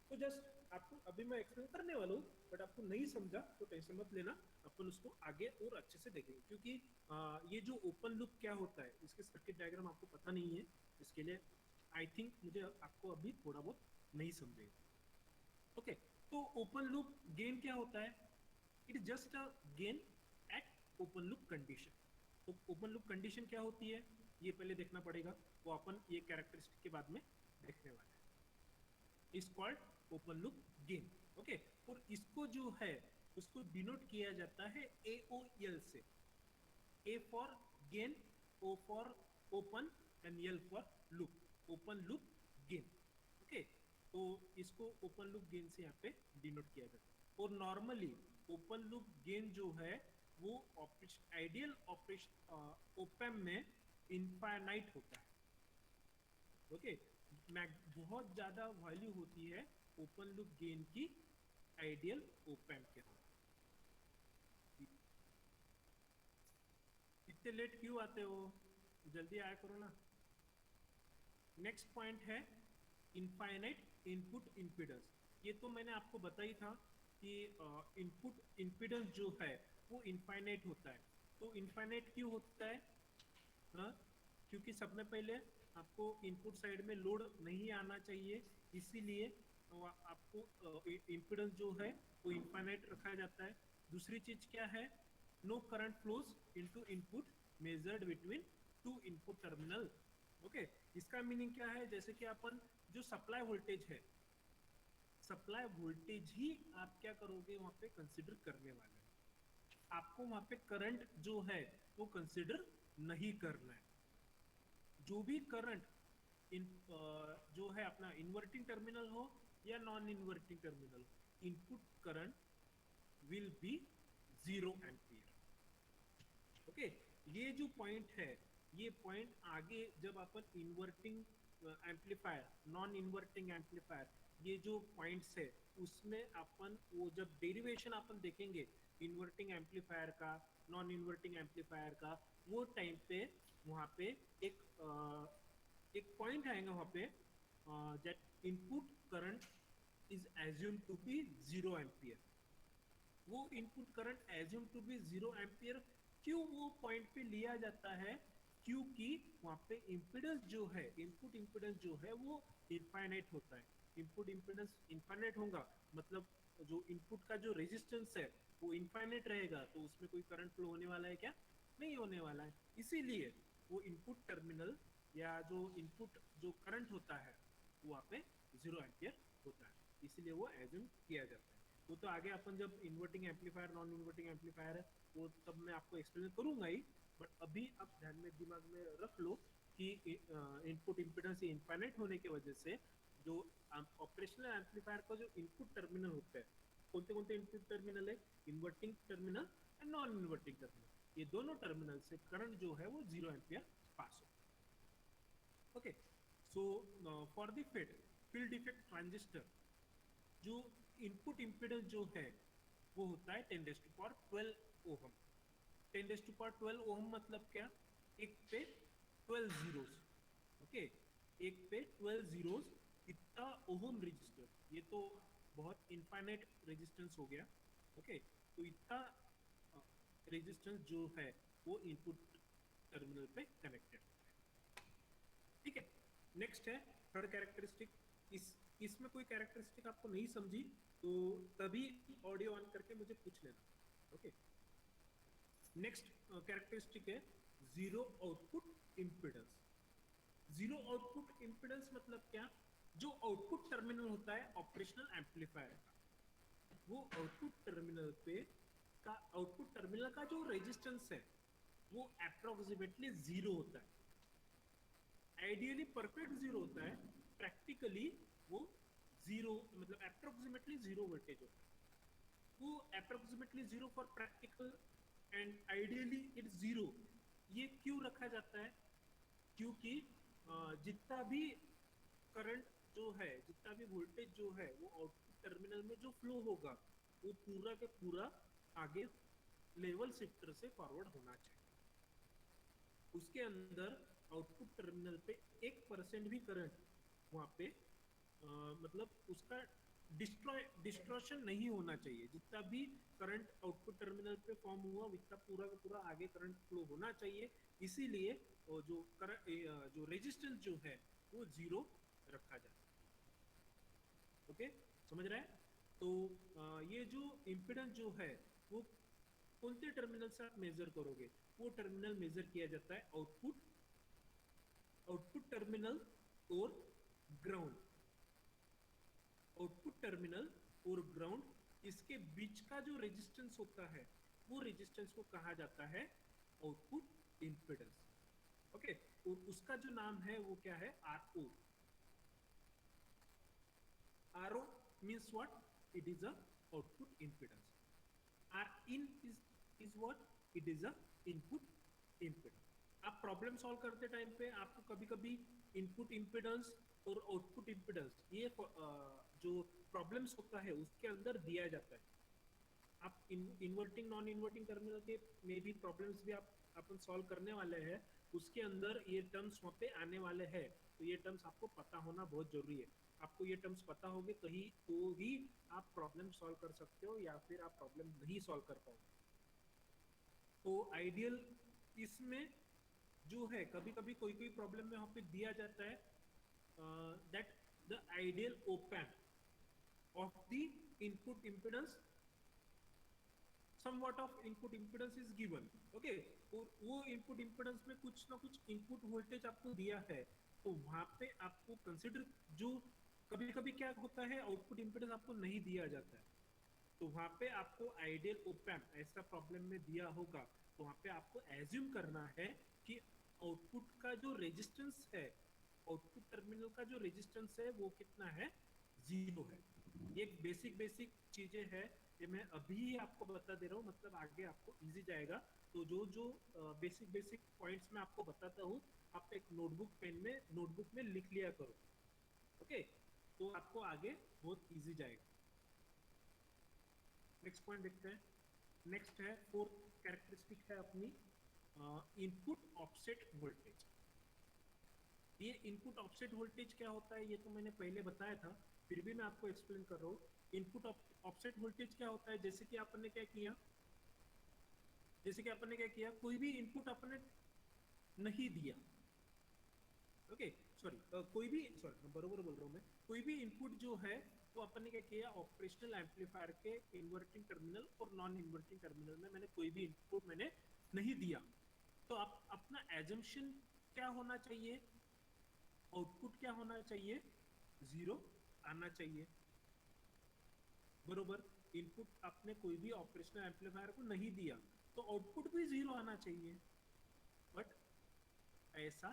तो जस्ट आपको अभी मैं एक्सप्लेन करने वाला हूँ, बट आपको नहीं समझा तो टेंशन मत लेना, अपन उसको आगे और अच्छे से देखेंगे। क्योंकि ये जो ओपन लूप क्या होता है इसके सर्किट डायग्राम आपको पता नहीं है, इसके लिए आई थिंक मुझे आपको अभी थोड़ा बहुत नहीं समझेगा। ओके, तो ओपन लूप गेन क्या होता है? It is just a gain eight open loop condition. तो ओपन लूप कंडीशन क्या होती है ये पहले देखना पड़ेगा, वो अपन ये कैरेक्टरिस्टिक के बाद में देखने वाले हैं। Is called open loop gain. Okay, और इसको जो है उसको डिनोट किया जाता है AOL से। A for gain, O for open and L for loop, open loop gain. Okay, तो इसको ओपन लूप गेन से यहाँ पे डिनोट किया जाता है। और नॉर्मली ओपन लूप गेन जो है वो आइडियल ऑपरेशन ओपैम में इनफाइनाइट होता है। ओके, बहुत ज्यादा वैल्यू होती है ओपन लूप गेन की आइडियल ओपैम के अंदर। इतने लेट क्यों आते हो, जल्दी आया करो ना। नेक्स्ट पॉइंट है इनफाइनाइट इनपुट इम्पीडेंस। ये तो मैंने आपको बताई था कि इनपुट इम्पीडेंस जो है वो इनफाइनाइट होता है। तो इनफाइनाइट क्यों होता है? क्योंकि सबसे पहले आपको इनपुट साइड में लोड नहीं आना चाहिए, इसीलिए आपको इम्पीडेंस जो है वो इनफाइनाइट रखा जाता है। दूसरी चीज क्या है? No current flows into input measured between two input terminal. Okay, इसका मीनिंग क्या है? जैसे कि अपन जो सप्लाई वोल्टेज है, सप्लाई वोल्टेज ही आप क्या करोगे वहां पे कंसिडर करने वाले हैं। आपको वहां पे करंट जो है वो कंसिडर नहीं करना है। जो भी करंट जो है अपना इन्वर्टिंग टर्मिनल हो या नॉन इन्वर्टिंग टर्मिनल हो, input current will be 0 ampere. Okay, ये जो पॉइंट है ये पॉइंट आगे जब अपन inverting amplifier, non inverting amplifier, ये जो पॉइंट्स है उसमें अपन वो जब डेरिवेशन अपन देखेंगे इन्वर्टिंग एम्पलीफायर का, नॉन इन्वर्टिंग एम्पलीफायर का, वो टाइम पे वहां पे एक पॉइंट आएगा वहां पे that input current is assume to be 0 ampere. वो input current assume to be 0 ampere क्यों वो पॉइंट पे लिया जाता है? क्योंकि वहां पे इंपीडेंस जो है, इनपुट इंपीडेंस जो है वो इनफाइनाइट होता है। इनपुट इंपीडेंस इनफाइनाइट होगा मतलब जो इनपुट का जो रेजिस्टेंस है वो इनफाइनाइट रहेगा, तो उसमें कोई करंट फ्लो होने वाला है क्या? नहीं होने वाला है। इसीलिए वो इनपुट टर्मिनल या जो इनपुट जो करंट होता है वो वहाँ पे 0 एम्पियर होता है, इसीलिए वो एज्यूम किया जाता है। वो तो आगे अपन जब inverting amplifier, non inverting amplifier है वो तब मैं आपको एक्सप्लेन करूंगा ही, बट अभी आप ध्यान में दिमाग में रख लो कि इनपुट इम्पीडेंस इनफाइनाइट होने की वजह से जो ऑपरेशनल एम्पलीफायर का जो इनपुट टर्मिनल होता है, कौन से इनपुट टर्मिनल है? Inverting terminal and non inverting terminal, ये दोनों टर्मिनल से करंट जो है वो 0 एम्पियर पास होता है। Okay, so for the field effect transistor जो इनपुट इम्पीडेंस जो है वो होता है 10⁻12 ओहम। 10⁻12 ओहम मतलब क्या? एक पे 12 जीरोस। ओके, एक पे 12 जीरोस, इतना ओहम रजिस्टर, ये तो बहुत इनफाइनाइट रेजिस्टेंस हो गया। ओके, तो इतना रेजिस्टेंस जो है वो इनपुट टर्मिनल पे कनेक्टेड है। ठीक है, नेक्स्ट है थर्ड कैरेक्टरिस्टिक। इसमें कोई कैरेक्टरिस्टिक आपको नहीं समझी तो तभी ऑडियो ऑन करके मुझे पूछ लेना। ओके, नेक्स्ट कैरेक्टरिस्टिक है zero output impedance. Zero output impedance मतलब क्या? जो आउटपुट टर्मिनल होता है ऑपरेशनल एम्पलीफायर का, वो आउटपुट टर्मिनल पे का आउटपुट टर्मिनल का जो रेजिस्टेंस है वो अप्रोक्सीमेटली जीरो होता है। आइडियली परफेक्ट जीरो होता है, प्रैक्टिकली वो जीरो मतलब अप्रोक्सीमेटली जीरो वोल्टेज होता है। वो approximately zero for practical and ideally it's zero. ये क्यों रखा जाता है? क्योंकि जितना भी करंट जो है, जितना भी वोल्टेज जो है, वो आउटपुट टर्मिनल में जो फ्लो होगा वो पूरा के पूरा आगे लेवल शिफ्टर से फॉरवर्ड होना चाहिए। उसके अंदर आउटपुट टर्मिनल पे 1% भी करंट वहां पे मतलब उसका डिस्ट्रॉशन नहीं होना चाहिए। जितना भी करंट आउटपुट टर्मिनल पे फॉर्म हुआ उतना पूरा का पूरा आगे करंट फ्लो होना चाहिए। इसीलिए जो करंट जो रेजिस्टेंस जो है वो जीरो रखा जाता है। ओके, समझ रहे हैं? तो ये जो इम्पीडेंस जो है वो कौन से टर्मिनल से आप मेजर करोगे? वो टर्मिनल मेजर किया जाता है आउटपुट टर्मिनल और ग्राउंड। आउटपुट टर्मिनल और ग्राउंड इसके बीच का जो रेजिस्टेंस होता है वो रेजिस्टेंस को कहा जाता है आउटपुट इंपीडेंस। ओके, और उसका जो नाम है वो क्या है? RO. RO means what? It is a output impedance. R in is what? It is a input impedance. आप प्रॉब्लम सॉल्व करते टाइम पे आपको कभी कभी इनपुट इंपीडेंस और आउटपुट इंपीडेंस ये जो प्रॉब्लम्स होता है उसके अंदर दिया जाता है। आप इन्वर्टिंग नॉन इन्वर्टिंग टर्मिनल के में भी प्रॉब्लम्स भी आप अपन सॉल्व करने वाले हैं, उसके अंदर ये टर्म्स वहाँ पे आने वाले हैं। तो ये टर्म्स आपको पता होना बहुत जरूरी है। आपको ये टर्म्स पता होंगे कहीं तो ही आप प्रॉब्लम सॉल्व कर सकते हो, या फिर आप प्रॉब्लम नहीं सॉल्व कर पाओगे। तो आइडियल इसमें जो है कभी कभी कोई कोई प्रॉब्लम में वहाँ पे दिया जाता है that the ideal op-amp of the input impedance somewhat of input impedance is given. Okay, और वो input impedance में कुछ ना कुछ input voltage आपको दिया है, तो वहां पे आपको कंसिडर जो कभी कभी क्या होता है आउटपुट इंपेडेंस आपको नहीं दिया जाता है, तो वहां पे आपको आइडियल op-amp ऐसा प्रॉब्लम में दिया होगा, तो वहां पे आपको एज्यूम करना है कि आउटपुट का जो रेजिस्टेंस है, आउटपुट टर्मिनल का जो रेजिस्टेंस है वो कितना है? जीरो है। ये बेसिक चीजें हैं, ये मैं अभी ही आपको बता दे रहा हूँ, मतलब आगे आपको इजी जाएगा। तो जो जो बेसिक पॉइंट्स मैं आपको बताता हूँ, आप एक नोटबुक में लिख लिया करो। ओके, तो आपको आगे बहुत इजी जाएगा। नेक्स्ट पॉइंट देखते हैं। नेक्स्ट है फोर्थ कैरेक्टरिस्टिक है अपनी इनपुट ऑफसेट वोल्टेज। ये इनपुट ऑफसेट वोल्टेज क्या होता है ये तो मैंने पहले बताया था, फिर भी मैं आपको एक्सप्लेन कर रहा हूँ। इनपुट ऑफसेट वोल्टेज क्या होता है? जैसे कि अपन ने क्या किया, कोई भी इनपुट अपन ने नहीं दिया। ओके, बरोबर बोल रहा हूँ मैं। कोई भी इनपुट जो है वो अपन ने क्या किया, ऑपरेशनल एम्पलीफायर के इन्वर्टिंग टर्मिनल और नॉन इन्वर्टिंग टर्मिनल में मैंने कोई भी इनपुट मैंने नहीं दिया, तो आप अपना एजम्पशन क्या होना चाहिए? आउटपुट क्या होना चाहिए? जीरो आना चाहिए। बरोबर, इनपुट आपने कोई भी ऑपरेशनल एम्पलीफायर को नहीं दिया तो आउटपुट भी जीरो आना चाहिए, बट ऐसा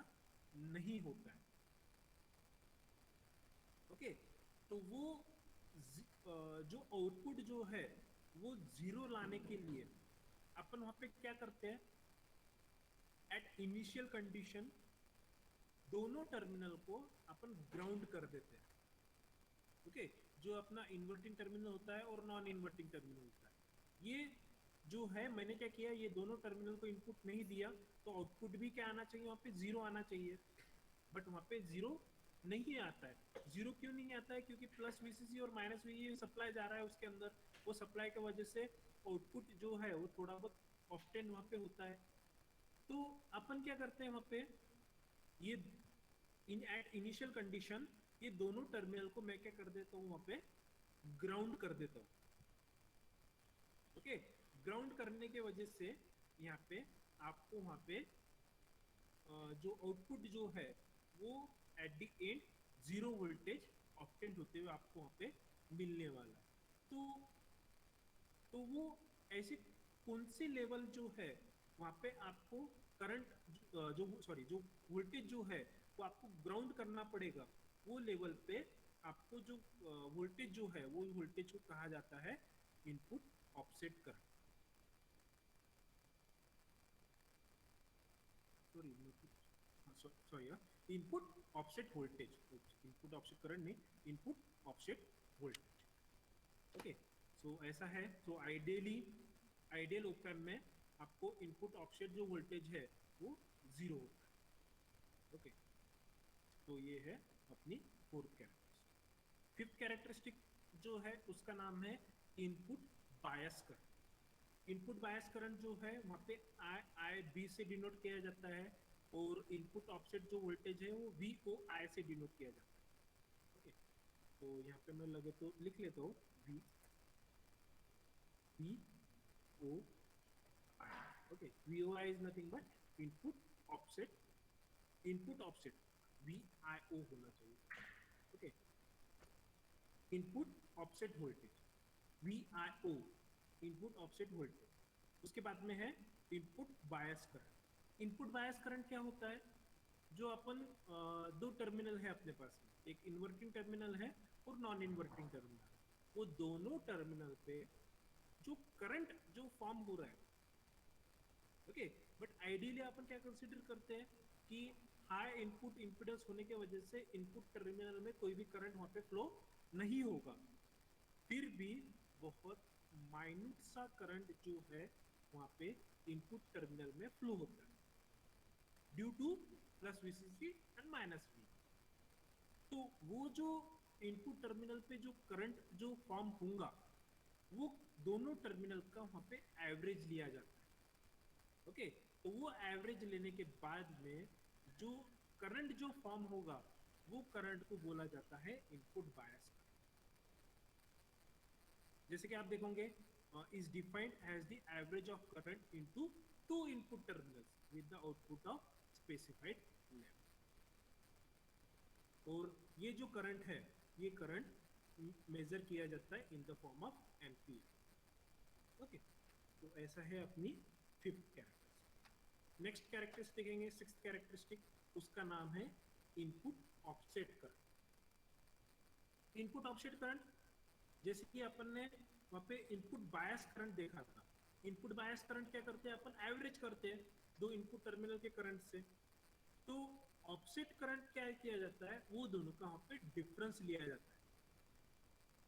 नहीं होता है। ओके, तो वो जो आउटपुट जो है वो जीरो लाने के लिए अपन वहां पे क्या करते हैं? एट इनिशियल कंडीशन दोनों टर्मिनल को अपन ग्राउंड कर देते हैं। ओके, जो अपना इन्वर्टिंग टर्मिनल होता है और नॉन इन्वर्टिंग टर्मिनल होता है, ये जो है मैंने क्या किया, ये दोनों टर्मिनल को इनपुट नहीं दिया, तो आउटपुट भी क्या आना चाहिए? वहां पे जीरो आना चाहिए, बट वहां पे जीरो नहीं आता है। जीरो क्यों नहीं आता है? क्योंकि प्लस वीसीसी और माइनस वी सप्लाई जा रहा है उसके अंदर, वो सप्लाई की वजह से आउटपुट जो है वो थोड़ा बहुत ऑफ्टेन वहां पे होता है। तो अपन क्या करते हैं वहां पे, ये एट इनिशियल कंडीशन ये दोनों टर्मिनल को मैं क्या कर देता हूँ वहां पे ग्राउंड कर देता हूँ। ओके, ग्राउंड करने के वजह से यहाँ पे आपको वहां पे जो आउटपुट जो है वो एट द एंड 0 वोल्टेज ऑप्टेंट होते हुए आपको वहाँ पे मिलने वाला है। तो वो ऐसे कौन से लेवल जो है वहाँ पे आपको करंट जो वोल्टेज जो है वो आपको ग्राउंड करना पड़ेगा। वो लेवल पे आपको जो वोल्टेज जो है वो वोल्टेज को कहा जाता है input offset current. Sorry input offset voltage, input offset current नहीं, इनपुट ऑफसेट वोल्टेज। ओके, सो ऐसा है। तो आइडियल ओप एम्प में आपको इनपुट ऑफसेट जो वोल्टेज है वो 0 होता है। ओके, तो ये है अपनी फोर्थ कैरेक्टरिस्टिक। फिफ्थ कैरेक्टरिस्टिक जो है उसका नाम है input bias current. Input bias current जो है वहाँ पे आई बी से डिनोट किया जाता है और इनपुट ऑफसेट जो वोल्टेज है वो वी ओ आई से डिनोट किया जाता है। ओके, तो यहाँ पे मैं लगे तो लिख लेता हूँ V O I. Okay, V O I is nothing but input offset V I O होना चाहिए। Okay, input offset voltage V I O, input offset voltage. उसके बाद में है input bias current. Input bias current क्या होता है? जो अपन दो टर्मिनल है अपने पास में, एक इन्वर्टिंग टर्मिनल है और नॉन इन्वर्टिंग टर्मिनल। वो दोनों टर्मिनल पे जो करंट जो फॉर्म हो रहा है, ओके, बट आइडियली अपन क्या कंसीडर करते हैं कि हाई इनपुट इंपिडेंस होने की वजह से इनपुट टर्मिनल में कोई भी करंट वहां पे फ्लो नहीं होगा, फिर भी बहुत माइन्यूट सा करंट जो है वहां पे इनपुट टर्मिनल में फ्लो होता है due to plus VCC and minus V. तो वो जो इनपुट टर्मिनल पे जो करंट जो फॉर्म होगा वो दोनों टर्मिनल का वहां पे एवरेज लिया जाता है। ओके, तो वो एवरेज लेने के बाद में जो करंट जो फॉर्म होगा वो करंट को बोला जाता है इनपुट बायस। जैसे कि आप देखोगे is defined as the average of current into two input terminals with the output of specified level. और ये जो करंट है ये करंट मेजर किया जाता है in the form of ampere. Okay, तो ऐसा है अपनी फिफ्थ कैरेक्टरिस्टिक। नेक्स्ट कैरेक्टरिस्टिक देखेंगे, सिक्स्थ कैरेक्टरिस्टिक, उसका नाम है input offset current. Input offset current जैसे कि अपन ने वहां पे इनपुट बायस करंट देखा था। इनपुट बायस करंट क्या करते हैं, अपन एवरेज करते हैं दो इनपुट टर्मिनल के करंट से। तो ऑफसेट करंट क्या किया जाता है, वो दोनों का वहां पे डिफरेंस लिया जाता है।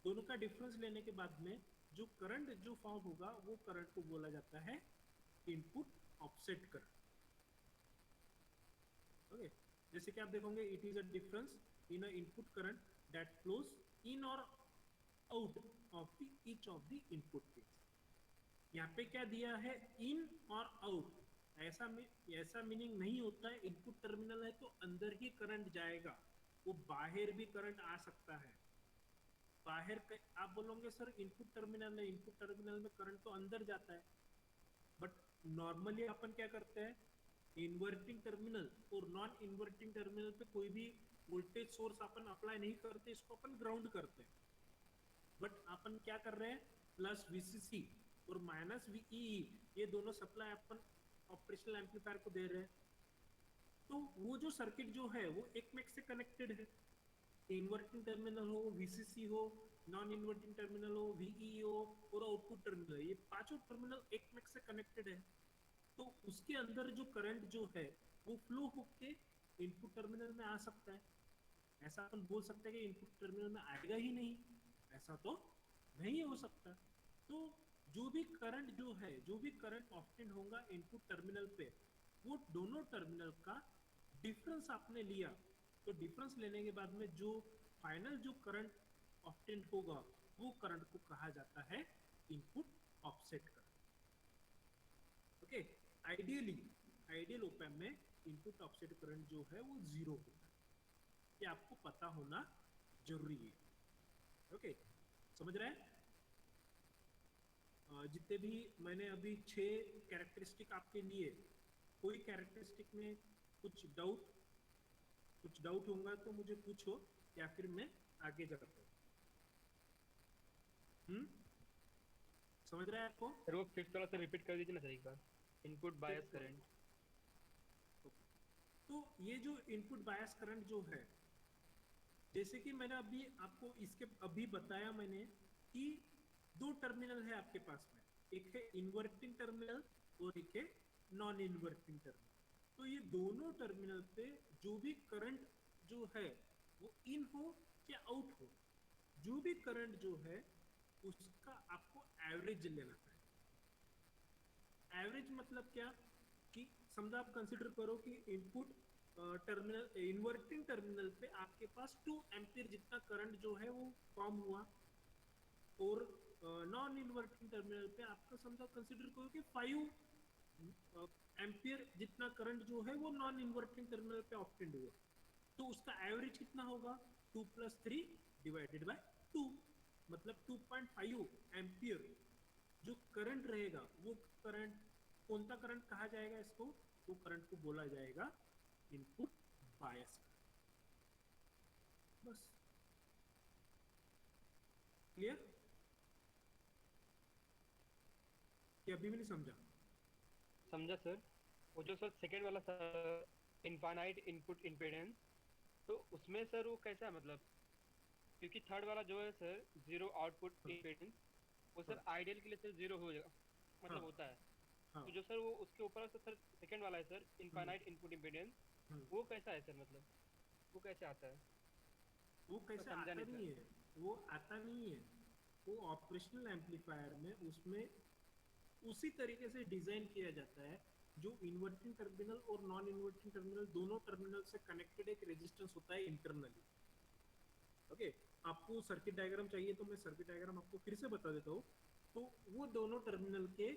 दोनों का डिफरेंस लेने के बाद में जो करंट जो फॉर्म होगा वो करंट को बोला जाता है इनपुट ऑफसेट करंट। ओके, जैसे कि आप देखोगे it is a difference in a input current that flows in और out of the each of the input pins. यहाँ पे क्या दिया है, इन और आउट। ऐसा मीनिंग नहीं होता है इनपुट टर्मिनल है तो अंदर ही करंट जाएगा, वो बाहर भी करंट आ सकता है। बाहर आप बोलोगे सर इनपुट टर्मिनल है, इनपुट टर्मिनल में करंट तो अंदर जाता है, बट नॉर्मली अपन क्या करते हैं, इन्वर्टिंग टर्मिनल और नॉन इन्वर्टिंग टर्मिनल पे कोई भी वोल्टेज सोर्स अपन अप्लाई नहीं करते, इसको अपन ग्राउंड करते हैं। बट अपन क्या कर रहे हैं, प्लस वीसीसी और माइनस वीई, ये दोनों सप्लाई अपन ऑपरेशनल एम्पलीफायर को दे रहे हैं। तो वो जो सर्किट जो है वो एक में से कनेक्टेड है। इन्वर्टिंग टर्मिनल हो, वीसीसी हो, नॉन इन्वर्टिंग टर्मिनल हो, वीई हो और आउटपुट टर्मिनल, ये पांचों टर्मिनल एक में से कनेक्टेड है। तो उसके अंदर जो करंट जो है वो फ्लो होके इनपुट टर्मिनल में आ सकता है। ऐसा अपन बोल सकते हैं कि इनपुट टर्मिनल में आएगा ही नहीं, ऐसा तो नहीं हो सकता। तो जो भी करंट जो है, जो भी करंट ऑप्टेंड होगा इनपुट टर्मिनल पे, वो दोनों टर्मिनल का डिफरेंस आपने लिया, तो डिफरेंस लेने के बाद में जो फाइनल जो करंट ऑप्टेंड होगा वो करंट को कहा जाता है input offset current. Okay, ideal op amp में इनपुट ऑफसेट करंट जो है वो 0 होता है, ये आपको पता होना जरूरी है। ओके, समझ रहे हैं? जितने भी मैंने अभी 6 कैरेक्टरिस्टिक आपके लिए, कोई कैरेक्टरिस्टिक में कुछ डाउट? कुछ डाउट होगा तो मुझे पूछो, या फिर मैं आगे जाता हूँ। समझ रहा है आपको? सर वो फिफ्थ वाला सर रिपीट कर दीजिए ना सर एक बार, input bias Fifth one. Current. तो ये जो इनपुट बायस करंट जो है, जैसे कि मैंने अभी आपको इसके अभी बताया मैंने कि दो टर्मिनल है आपके पास में, एक है इन्वर्टिंग टर्मिनल और एक है नॉन इन्वर्टिंग टर्मिनल। तो ये दोनों टर्मिनल पे जो भी करंट जो है वो इन हो या आउट हो, जो भी करंट जो है उसका आपको एवरेज लेना है। एवरेज मतलब क्या कि समझो आप कंसिडर करो कि इनपुट टर्मिनल इन्वर्टिंग टर्मिनल पे आपके पास 2 एम्पीयर जितना करंट जो है वो फॉर्म हुआ, और नॉन इन्वर्टिंग टर्मिनल पे आपका समझो कंसिडर करो कि 5 एम्पीयर जितना करंट जो है वो नॉन इन्वर्टिंग टर्मिनल पे ऑब्टेंड हुआ। तो उसका एवरेज कितना होगा? 2 + 3 डिवाइडेड बाय 2, मतलब 2.5 एम्पीयर जो करंट रहेगा वो करंट, कौन सा करंट कहा जाएगा इसको? वो करंट को बोला जाएगा इनपुट बायस। बस, क्लियर? कि अभी भी नहीं समझा? समझा सर। वो जो सर सेकंड वाला सर इनफाइनाइट इनपुट इम्पीडेंस, तो उसमें सर वो कैसा है मतलब, क्योंकि थर्ड वाला जो है सर जीरो आउटपुट हाँ, इम्पीडेंस, वो हाँ, सर आइडियल के लिए सर जीरो हो जाएगा, हाँ, मतलब होता है। हाँ, तो जो सर वो उसके ऊपर सर सेकंड वाला है सर हम्म, इनफाइनाइट इनपुट इम्पीडेंस, हम्म। वो कैसा है सर, मतलब वो कैसे आता है? वो मैं कैसे समझा आता नहीं नहीं सर। है, वो आता नहीं है। वो ऑपरेशनल एम्पलीफायर में उसमें उसी तरीके से डिजाइन किया जाता है, जो इन्वर्टिंग टर्मिनल और नॉन इन्वर्टिंग टर्मिनल दोनों टर्मिनल से कनेक्टेड एक रेजिस्टेंस होता है इंटरनली। ओके, आपको सर्किट डायग्राम चाहिए तो मैं सर्किट डायग्राम आपको फिर से बता देता हूँ। तो वो दोनों टर्मिनल के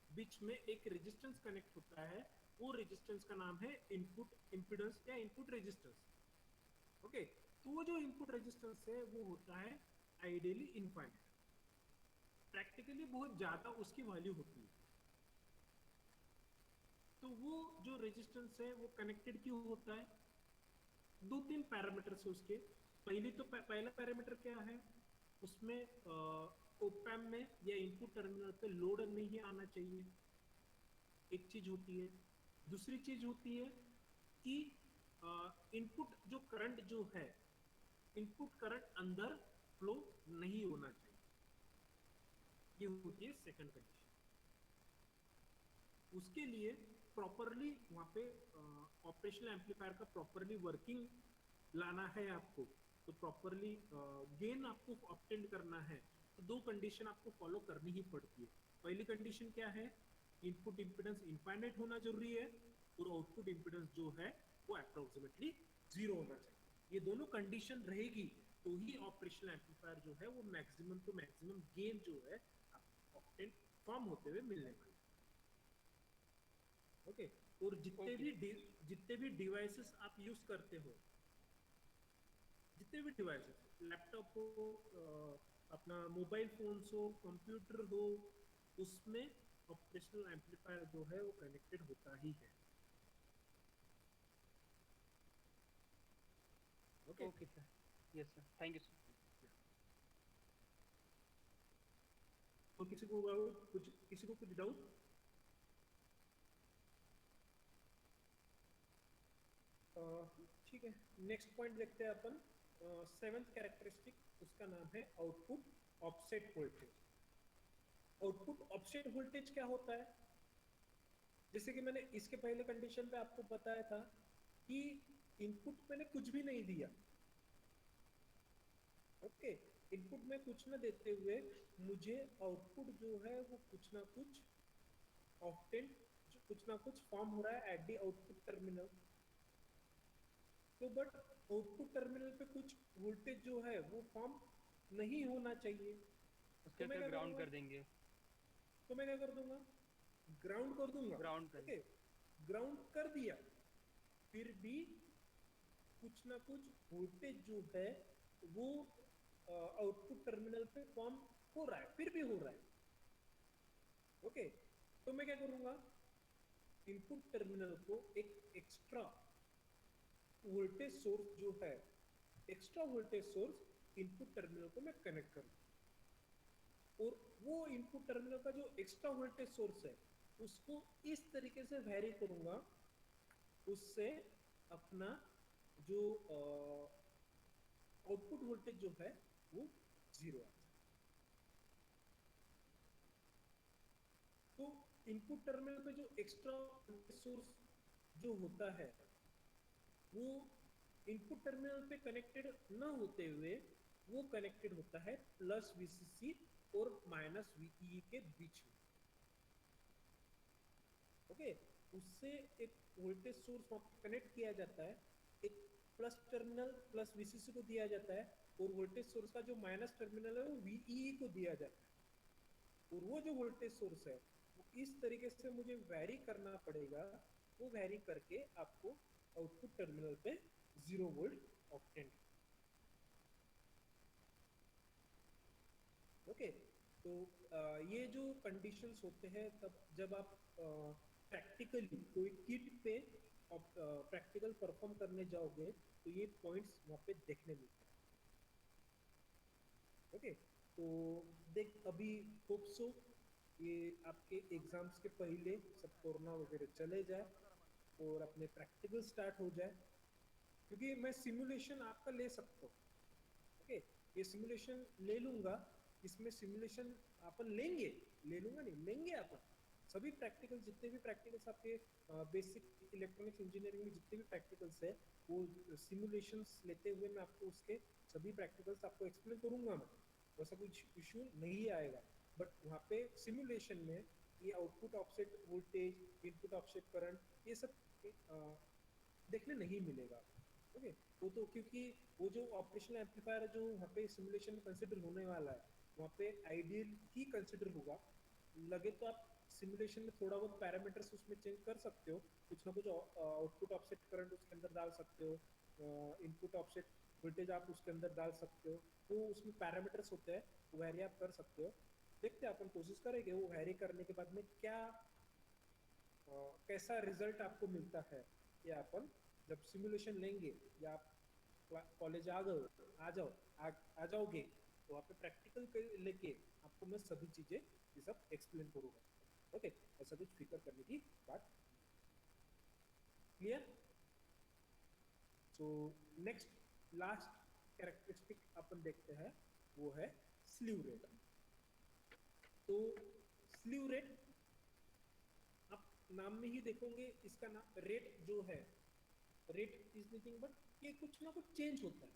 बीच में एक रेजिस्टेंस कनेक्ट होता है, वो रेजिस्टेंस का नाम है इनपुट इम्पीडेंस या इनपुट रेजिस्टेंस। ओके, तो वो जो इनपुट रेजिस्टेंस है वो होता है आइडियली इनफाइनाइट, प्रैक्टिकली बहुत ज्यादा उसकी वैल्यू होती है। तो वो जो रेजिस्टेंस है वो कनेक्टेड क्यों होता है? 2-3 पैरामीटर है उसके। पहली तो पहला पैरामीटर क्या है, उसमें ओपैम में या इनपुट टर्मिनल पे लोड नहीं आना चाहिए, एक चीज होती है। दूसरी चीज होती है कि इनपुट जो करंट जो है, इनपुट करंट अंदर फ्लो नहीं होना चाहिए, ये होती है सेकंड कंडीशन। उसके लिए प्रॉपरली वहाँ पे ऑपरेशनल एम्पलीफायर का प्रॉपरली वर्किंग लाना है आपको, तो प्रॉपरली गेन आपको ऑब्टेन करना है, तो दो कंडीशन आपको फॉलो करनी ही पड़ती है। पहली कंडीशन क्या है? इनपुट इम्पीडेंस इनफाइनाइट होना जरूरी है, और आउटपुट इम्पीडेंस जो है वो अप्रोक्सीमेटली 0 होना चाहिए। ये दोनों कंडीशन रहेगी तो ही ऑपरेशनल एम्पलीफायर जो है वो मैक्सिमम टू मैक्सिमम गेन जो है ऑब्टेन फॉर्म होते हुए मिलने वाला। ओके, और ओके जितने भी डिवाइसेस आप यूज करते हो, जितने भी डिवाइसेस, लैपटॉप हो, अपना मोबाइल फोन्स हो, कंप्यूटर हो, उसमें ऑपरेशनल एम्पलीफायर जो है वो कनेक्टेड होता ही है। Okay, okay sir, yes sir, thank you sir. तो किसी को कुछ डाउट? ठीक है, नेक्स्ट पॉइंट देखते हैं अपन। सेवेंथ कैरेक्टरिस्टिक, उसका नाम है output offset voltage. Output offset voltage क्या होता है? जैसे कि मैंने इसके पहले कंडीशन पे आपको बताया था कि इनपुट मैंने कुछ भी नहीं दिया। ओके, इनपुट में कुछ ना देते हुए मुझे आउटपुट जो है वो कुछ ना कुछ ऑप्टेन, कुछ ना कुछ फॉर्म हो रहा है एट दी आउटपुट टर्मिनल। तो बट आउटपुट टर्मिनल पे कुछ वोल्टेज जो है वो फॉर्म नहीं होना चाहिए। उसके तो मैं सर क्या ग्राउंड करूंगा? कर देंगे। तो मैं क्या कर दूंगा? ग्राउंड कर दूंगा। ग्राउंड कर। ओके, ग्राउंड कर दिया, फिर भी कुछ ना कुछ वोल्टेज जो है वो आउटपुट टर्मिनल पे फॉर्म हो रहा है, फिर भी हो रहा है। ओके, तो मैं क्या करूंगा? इनपुट टर्मिनल को एक एक्स्ट्रा वोल्टेज सोर्स जो है, extra voltage source input terminal को मैं कनेक्ट करूँ और वो इनपुट टर्मिनल का जो एक्स्ट्रा वोल्टेज सोर्स है उसको इस तरीके से वैरी करूंगा उससे अपना जो आउटपुट वोल्टेज जो है वो 0 आ जाए। तो इनपुट टर्मिनल पे जो एक्स्ट्रा सोर्स जो होता है वो इनपुट टर्मिनल पे कनेक्टेड ना होते हुए वो कनेक्टेड होता है प्लस वीसीसी और माइनस वीई के बीच में। ओके, उससे एक वोल्टेज सोर्स वहां पे कनेक्ट किया जाता है, एक प्लस टर्मिनल प्लस वीसीसी को दिया जाता है और वोल्टेज सोर्स का जो माइनस टर्मिनल है वो वीई को दिया जाता है और वो जो वोल्टेज सोर्स है वो इस तरीके से मुझे वैरी करना पड़ेगा, वो वैरी करके आपको आउटपुट टर्मिनल पे 0 वोल्ट ऑब्टेन। ओके, तो ये जो कंडीशंस होते हैं तब जब आप प्रैक्टिकली कोई किट पे प्रैक्टिकल परफॉर्म करने जाओगे तो ये पॉइंट्स वहाँ पे देखने मिलते हैं। ओके, तो देख अभी होप सो ये आपके एग्जाम्स के पहले सब कोरोना वगैरह चले जाए और अपने प्रैक्टिकल स्टार्ट हो जाए, क्योंकि मैं सिमुलेशन आपका ले सकता हूँ। ओके, ये सिमुलेशन ले लूंगा, इसमें सिमुलेशन अपन लेंगे, ले लूंगा नहीं लेंगे अपन सभी प्रैक्टिकल, जितने भी प्रैक्टिकल्स आपके बेसिक इलेक्ट्रॉनिक्स इंजीनियरिंग में जितने भी प्रैक्टिकल्स है वो सिमुलेशंस लेते हुए मैं आपको उसके सभी प्रैक्टिकल्स आपको एक्सप्लेन करूंगा मैं, वैसा कुछ इशू नहीं आएगा। बट वहाँ पे सिमुलेशन में ये output offset voltage, input offset current, ये सब देखने नहीं मिलेगा। ओके, वो तो क्योंकि वो जो ऑपरेशनल एम्पलीफायर है जो वहाँ पे सिमुलेशन में कंसिडर होने वाला है वहाँ पे आइडियल ही कंसिडर होगा। लगे तो आप सिमुलेशन में थोड़ा बहुत पैरामीटर्स उसमें चेंज कर सकते हो, कुछ ना कुछ आउटपुट ऑफसेट करंट उसके अंदर डाल सकते हो, इनपुट ऑफसेट वोल्टेज आप उसके अंदर डाल सकते हो, वो उसमें पैरामीटर्स होते हैं, वो वैरी आप कर सकते हो। देखते हैं, अपन कोशिश करेंगे वो वैरी करने के बाद में क्या कैसा रिजल्ट आपको मिलता है। या अपन जब सिमुलेशन लेंगे या आप कॉलेज आ जाओगे तो वहाँ पे प्रैक्टिकल लेके आपको मैं सभी चीजें ये सब एक्सप्लेन करूंगा। ओके, ऐसा कुछ फिकर करने की बात। Clear? So next last characteristic अपन देखते हैं वो है स्लीव रेट। तो स्लीव रेट आप नाम में ही देखोगे, इसका नाम रेट जो है, रेट इज नथिंग बट ये कुछ ना कुछ चेंज होता है।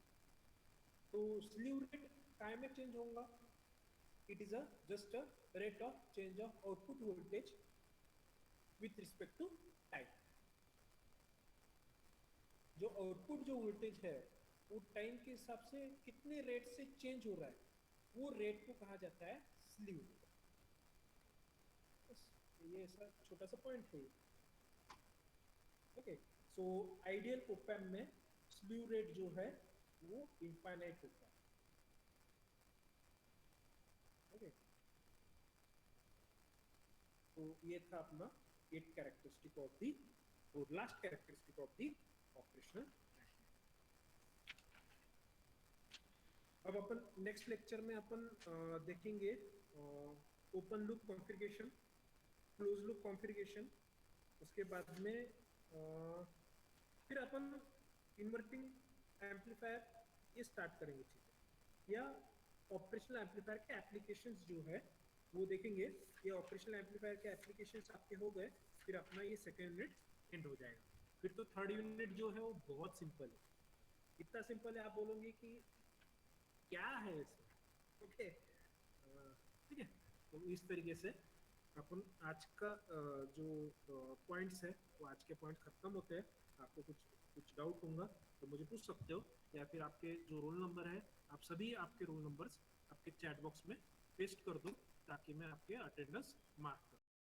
तो स्लीव रेट टाइम में चेंज होगा, it is a just a rate of change of output voltage with respect to time। जो आउटपुट जो वोल्टेज है वो टाइम के हिसाब से कितने रेट से चेंज हो रहा है, वो रेट को कहा जाता है स्लीव रेट। ये ऐसा छोटा सा पॉइंट है। Okay, so ideal op amp में स्लीव रेट जो है वो इनफाइनाइट होता है। ओके, तो ये था अपना 8 कैरेक्टरिस्टिक ऑफ दी और last characteristic of the operational. अब अपन नेक्स्ट लेक्चर में अपन देखेंगे open loop configuration, close loop configuration, उसके बाद में फिर अपन इन्वर्टिंग एम्पलीफायर ये स्टार्ट करेंगे चीजें, या ऑपरेशनल एम्पलीफायर के एप्लीकेशंस जो है वो देखेंगे। ये ऑपरेशनल एम्पलीफायर के एप्लीकेशंस आपके हो गए, फिर अपना ये सेकेंड यूनिट एंड हो जाएगा। फिर तो थर्ड यूनिट जो है वो बहुत सिंपल है, इतना सिंपल है आप बोलोगे कि क्या है इसमें। ओके, ठीक है, तो इस तरीके से अपन आज का जो पॉइंट्स है वो आज के पॉइंट खत्म होते हैं। आपको कुछ डाउट होगा तो मुझे पूछ सकते हो, या फिर आपके जो रोल नंबर है आप सभी आपके रोल नंबर्स आपके चैट बॉक्स में पेस्ट कर दो ताकि मैं आपके अटेंडेंस मार्क कर